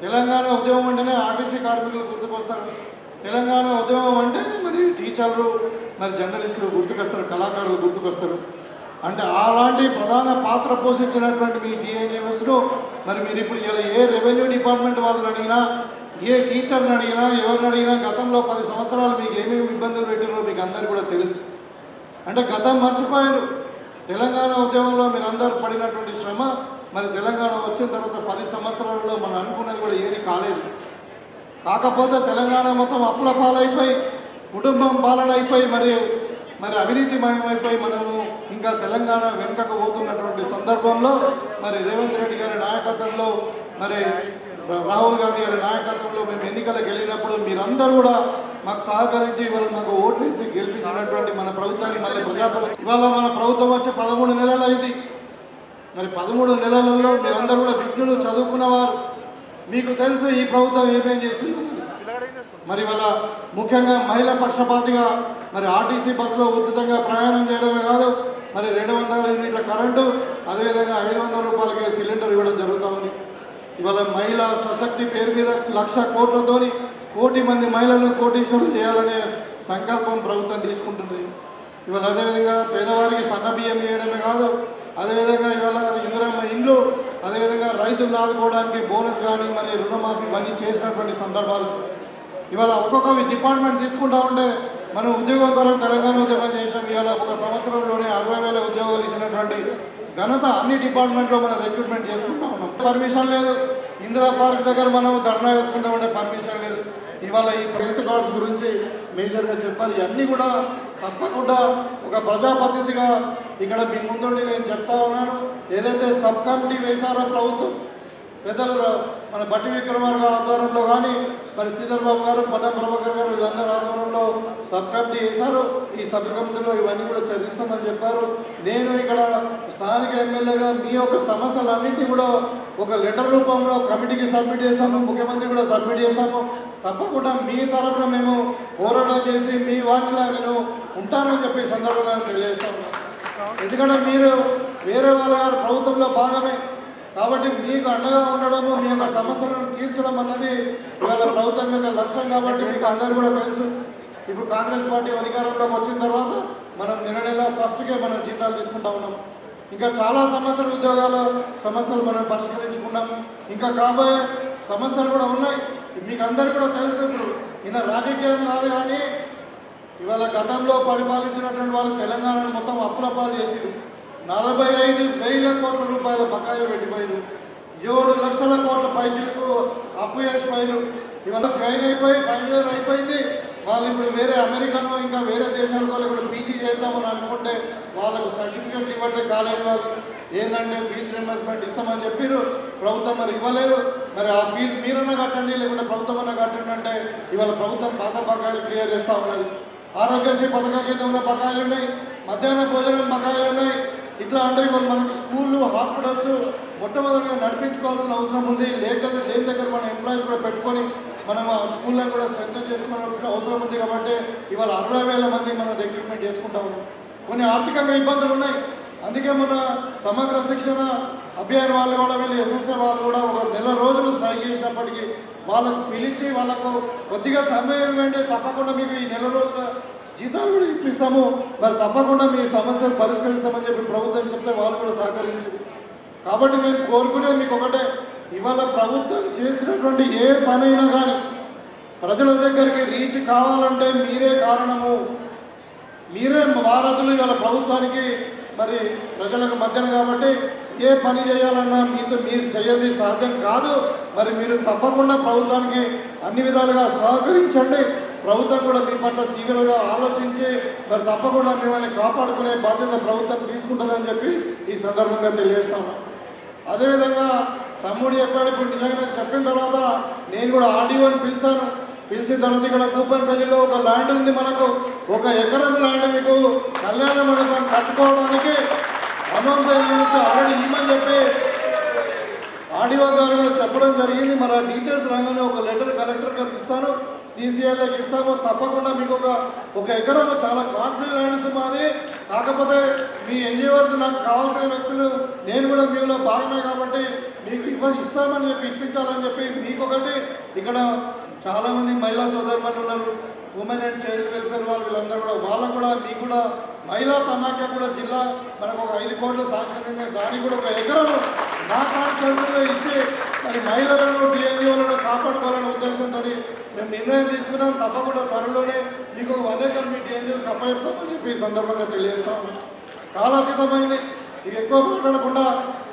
తెలంగాణ ఉద్యమం అంటేనే ఆర్టీసీ కార్మికులు గుర్తుకొస్తారు, తెలంగాణ ఉద్యమం అంటే మరి టీచర్లు, మరి జర్నలిస్టులు గుర్తుకొస్తారు, కళాకారులు గుర్తుకొస్తారు. అంటే అలాంటి ప్రధాన పాత్ర పోషించినటువంటి మీ టీఎన్జిఓస్ను మరి మీరు ఇప్పుడు ఇలా ఏ రెవెన్యూ డిపార్ట్మెంట్ వాళ్ళని అడిగినా, ఏ టీచర్ని అడిగినా, ఎవరిని అడిగినా గతంలో 10 సంవత్సరాలు మీకు ఏమేమి ఇబ్బందులు పెట్టినారో మీకు అందరికీ కూడా తెలుసు. అంటే గతం మర్చిపోయారు. తెలంగాణ ఉద్యమంలో మీరు అందరూ పడినటువంటి శ్రమ, మరి తెలంగాణ వచ్చిన తర్వాత 10 సంవత్సరాలలో మనం అనుకున్నది కూడా ఏది కాలేదు. కాకపోతే తెలంగాణ మొత్తం అప్పుల పాలైపోయి, కుటుంబం పాలన అయిపోయి, మరి అవినీతిమయమైపోయి మనము ఇంకా తెలంగాణ వెనుకకు పోతున్నటువంటి సందర్భంలో మరి రేవంత్ రెడ్డి గారి నాయకత్వంలో, మరి రాహుల్ గాంధీ గారి నాయకత్వంలో మేము ఎన్నికలకు వెళ్ళినప్పుడు మీరందరూ కూడా మాకు సహకరించి ఇవాళ మాకు ఓటు వేసి గెలిపించినటువంటి మన ప్రభుత్వాన్ని మళ్ళీ ప్రజాప్రభుత్వం, ఇవాళ మన ప్రభుత్వం వచ్చి 13 నెలలు అయింది. మరి 13 నెలలలో మీరందరూ కూడా విఘ్నులు, చదువుకున్నవారు, మీకు తెలుసు ఈ ప్రభుత్వం ఏమేం చేసింది. మరి వాళ్ళ ముఖ్యంగా మహిళా పక్షపాతిగా మరి ఆర్టీసీ బస్సులో ఉచితంగా ప్రయాణం చేయడమే కాదు, మరి 200 యూనిట్ల కరెంటు, అదేవిధంగా 500 రూపాయలకి సిలిండర్ ఇవ్వడం జరుగుతూ ఉంది. ఇవాళ మహిళా స్వశక్తి పేరు మీద 1,00,000 కోట్లతోని 1 కోటి మంది మహిళలను కోటీశ్వరులు చేయాలనే సంకల్పం ప్రభుత్వం తీసుకుంటుంది. ఇవాళ అదేవిధంగా పేదవారికి సన్న బియ్యం వేయడమే కాదు, అదేవిధంగా ఇవాళ ఇందిరమ్మ ఇండ్లు, అదేవిధంగా రైతులను ఆదుకోవడానికి బోనస్ కానీ మరి రుణమాఫీ ఇవన్నీ చేసినటువంటి సందర్భాలు. ఇవాళ ఒక్కొక్క డిపార్ట్మెంట్ తీసుకుంటా ఉంటే మనం ఉద్యోగం కొరకు తెలంగాణ ఉద్యమం చేసాం. ఇవాళ ఒక సంవత్సరంలోనే 60,000 ఉద్యోగాలు ఇచ్చినటువంటి ఘనత అన్ని డిపార్ట్మెంట్లో మనం రిక్రూట్మెంట్ చేసుకుంటా ఉన్నాం. పర్మిషన్ లేదు, ఇందిరా పార్క్ దగ్గర మనం ధర్నా వేసుకుంటామంటే పర్మిషన్ లేదు. ఇవాళ ఈ హెల్త్ కార్డ్స్ గురించి మేజర్గా చెప్పాలి. ఇవన్నీ కూడా తప్పకుండా ఒక ప్రజాప్రతినిధిగా ఇక్కడ మీ ముందుండి నేను చెప్తా ఉన్నాను. ఏదైతే సబ్ కమిటీ వేశారో ప్రభుత్వం పెద్దలు మన బట్టి విక్రమార్క ఆధ్వర్యంలో కానీ మరి శ్రీధర్ బాబు గారు, పొన్నం ప్రభాకర్ గారు వీళ్ళందరూ ఆధ్వర్యంలో సబ్ కమిటీ వేశారు. ఈ సబ్ కమిటీలో ఇవన్నీ కూడా చర్చిస్తామని చెప్పారు. నేను ఇక్కడ స్థానిక ఎమ్మెల్యేగా మీ యొక్క సమస్యలన్నింటినీ కూడా ఒక లెటర్ రూపంలో కమిటీకి సబ్మిట్ చేస్తాము, ముఖ్యమంత్రి కూడా సబ్మిట్ చేస్తాము. తప్పకుండా మీ తరఫున మేము పోరాటం చేసి మీ వాటిలా నేను ఉంటానని చెప్పి సందర్భంగా తెలియజేస్తాము. ఎందుకంటే మీరు వేరే వాళ్ళ గారు ప్రభుత్వంలో భాగమే కాబట్టి మీకు అండగా ఉండడము, మీ యొక్క సమస్యలను తీర్చడం అన్నది ఇవాళ ప్రభుత్వం యొక్క లక్ష్యం. కాబట్టి మీకు అందరూ కూడా తెలుసు, ఇప్పుడు కాంగ్రెస్ పార్టీ అధికారంలోకి వచ్చిన తర్వాత మనం నెల ఫస్ట్కే మనం జీతాలు తీసుకుంటా ఉన్నాం. ఇంకా చాలా సమస్యలు, ఉద్యోగాల సమస్యలు మనం పరిష్కరించుకున్నాం. ఇంకా కాబోయే సమస్యలు కూడా ఉన్నాయి. మీకు అందరికీ కూడా తెలుసు. ఇప్పుడు ఈయన రాజకీయం కాదు కానీ ఇవాళ గతంలో పరిపాలించినటువంటి వాళ్ళు తెలంగాణను మొత్తం అప్పులపాలు చేసి 45,000 కోట్ల రూపాయల బకాయిలు పెట్టిపోయారు. 7 లక్షల కోట్ల పైచీలకు అప్పు చేసిపోయారు. ఇవాళ జాయిన్ అయిపోయి ఫైనల్ ఇయర్ అయిపోయింది. వాళ్ళు ఇప్పుడు వేరే అమెరికానో ఇంకా వేరే దేశాలకు వాళ్ళు ఇప్పుడు పీజీ చేద్దామని అనుకుంటే వాళ్ళకు సర్టిఫికేట్ ఇవ్వట్లే కాలేజ్ వాళ్ళు. ఏంటంటే ఫీజు రింబర్స్మెంట్ ఇస్తామని చెప్పారు, ప్రభుత్వం మరి ఇవ్వలేదు. మరి ఆ ఫీజు మీరన్నా కట్టండి లేకుంటే ప్రభుత్వం అన్నా కట్టండి అంటే ఇవాళ ప్రభుత్వం పాత బకాయిలు క్లియర్ చేస్తూ ఉన్నది. ఆరోగ్యశ్రీ పథకం కింద ఉన్న బకాయిలు ఉన్నాయి, మధ్యాహ్న భోజనం బకాయిలు ఉన్నాయి. ఇట్లా అంటే ఇవాళ మనకు స్కూళ్ళు, హాస్పిటల్స్ మొట్టమొదటిగా నడిపించుకోవాల్సిన అవసరం ఉంది. లేని దగ్గర మన ఎంప్లాయీస్ కూడా పెట్టుకొని మనం ఆ స్కూళ్ళని కూడా స్ట్రెంథన్ చేసుకోవాల్సిన అవసరం ఉంది. కాబట్టి ఇవాళ 60,000 మంది మనం రిక్రూట్మెంట్ చేసుకుంటా ఉన్నాం. కొన్ని ఆర్థికంగా ఇబ్బందులు ఉన్నాయి. అందుకే మన సమగ్ర శిక్షణ అభియాన్ వాళ్ళు కూడా వీళ్ళు ఎస్ఎస్ఆర్ వాళ్ళు కూడా ఒక నెల రోజులు స్ట్రైక్ చేసినప్పటికీ వాళ్ళకు పిలిచి వాళ్ళకు కొద్దిగా సమయం ఇవ్వండి, తప్పకుండా మీకు ఈ నెల రోజుల జీతాలు కూడా ఇప్పిస్తాము, మరి తప్పకుండా మీ సమస్యలు పరిష్కరిస్తామని చెప్పి ప్రభుత్వం చెప్తే వాళ్ళు కూడా సహకరించింది. కాబట్టి నేను కోరుకునేది మీకు ఒకటే, ఇవాళ ప్రభుత్వం చేసినటువంటి ఏ పనైనా కానీ ప్రజల దగ్గరికి రీచ్ కావాలంటే మీరే కారణము, మీరే వారధులు ఇవాళ ప్రభుత్వానికి మరి ప్రజలకు మధ్యన. కాబట్టి ఏ పని చేయాలన్నా మీరు చేయండి సాధ్యం కాదు. మరి మీరు తప్పకుండా ప్రభుత్వానికి అన్ని విధాలుగా సహకరించండి. ప్రభుత్వం కూడా మీ పట్ల సీరియస్గా ఆలోచించి మరి తప్పకుండా మిమ్మల్ని కాపాడుకునే బాధ్యత ప్రభుత్వం తీసుకుంటుందని చెప్పి ఈ సందర్భంగా తెలియజేస్తాను. అదేవిధంగా తమ్ముడు చెప్పాడు, ఇప్పుడు నిజంగా చెప్పిన తర్వాత నేను కూడా ఆర్డీఓని పిలిచిన తర్వాత ఇక్కడ కూపన్పల్లిలో ఒక ల్యాండ్ ఉంది, మనకు 1 ఎకరం ల్యాండ్ మీకు కళ్యాణ మండపం కట్టుకోవడానికి అమౌంట్ ఆల్రెడీ ఇవ్వమని చెప్పి ఆర్డీఓ గారు కూడా చెప్పడం జరిగింది. మరి ఆ డీటెయిల్స్ రాగానే ఒక లెటర్ కలెక్టర్ గారికి ఇస్తాను, సీసీఐలోకి ఇస్తాము. తప్పకుండా మీకు ఒక ఎకరం చాలా కాస్ట్లీ ల్యాండ్స్ మాది. కాకపోతే మీ ఎన్జిఓస్ నాకు కావాల్సిన వ్యక్తులు నేను కూడా మీలో భాగమే కాబట్టి మీకు ఇస్తామని చెప్పి ఇప్పించాలని చెప్పి మీకొకటి. ఇక్కడ చాలామంది మహిళా సోదరులు ఉన్నారు, ఉమెన్ అండ్ చైల్డ్ వెల్ఫేర్ వాళ్ళు, వీళ్ళందరూ కూడా వాళ్ళకు కూడా మీకు కూడా మహిళా సమాఖ్య కూడా జిల్లా మనకు ఒక 5 కోట్లు శాంక్షన్ ఉన్నాయి. దానికి కూడా 1 ఎకరం నా కాన్స్టిట్యూన్సీలో ఇచ్చి మరి మహిళలను డిఎన్జిఓలను కాపాడుకోవాలనే ఉద్దేశంతో మేము నిర్ణయం తీసుకున్నాం. తప్పకుండా త్వరలోనే మీకు 1 ఎకర్ మీ డిఎన్జిఓస్కి అప్పచెప్తామని చెప్పి ఈ సందర్భంగా తెలియజేస్తాము. కాలాతీతమైంది, ఇక ఎక్కువ మాట్లాడకుండా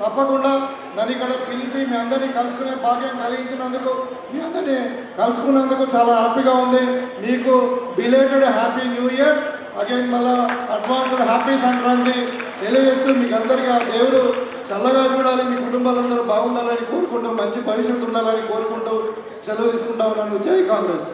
తప్పకుండా నన్ను ఇక్కడ పిలిచి మీ అందరినీ కలుసుకునే భాగ్యం కలిగించినందుకు, మీ అందరినీ కలుసుకున్నందుకు చాలా హ్యాపీగా ఉంది. మీకు belated happy new year again, మళ్ళీ అడ్వాన్స్డ్ హ్యాపీ సంక్రాంతి తెలియజేస్తూ మీకు అందరికీ ఆ దేవుడు చల్లగా చూడాలి, మీ కుటుంబాలందరూ బాగుండాలని కోరుకుంటూ, మంచి భవిష్యత్తు ఉండాలని కోరుకుంటూ సెలవు తీసుకుంటా ఉన్నాను. జై కాంగ్రెస్.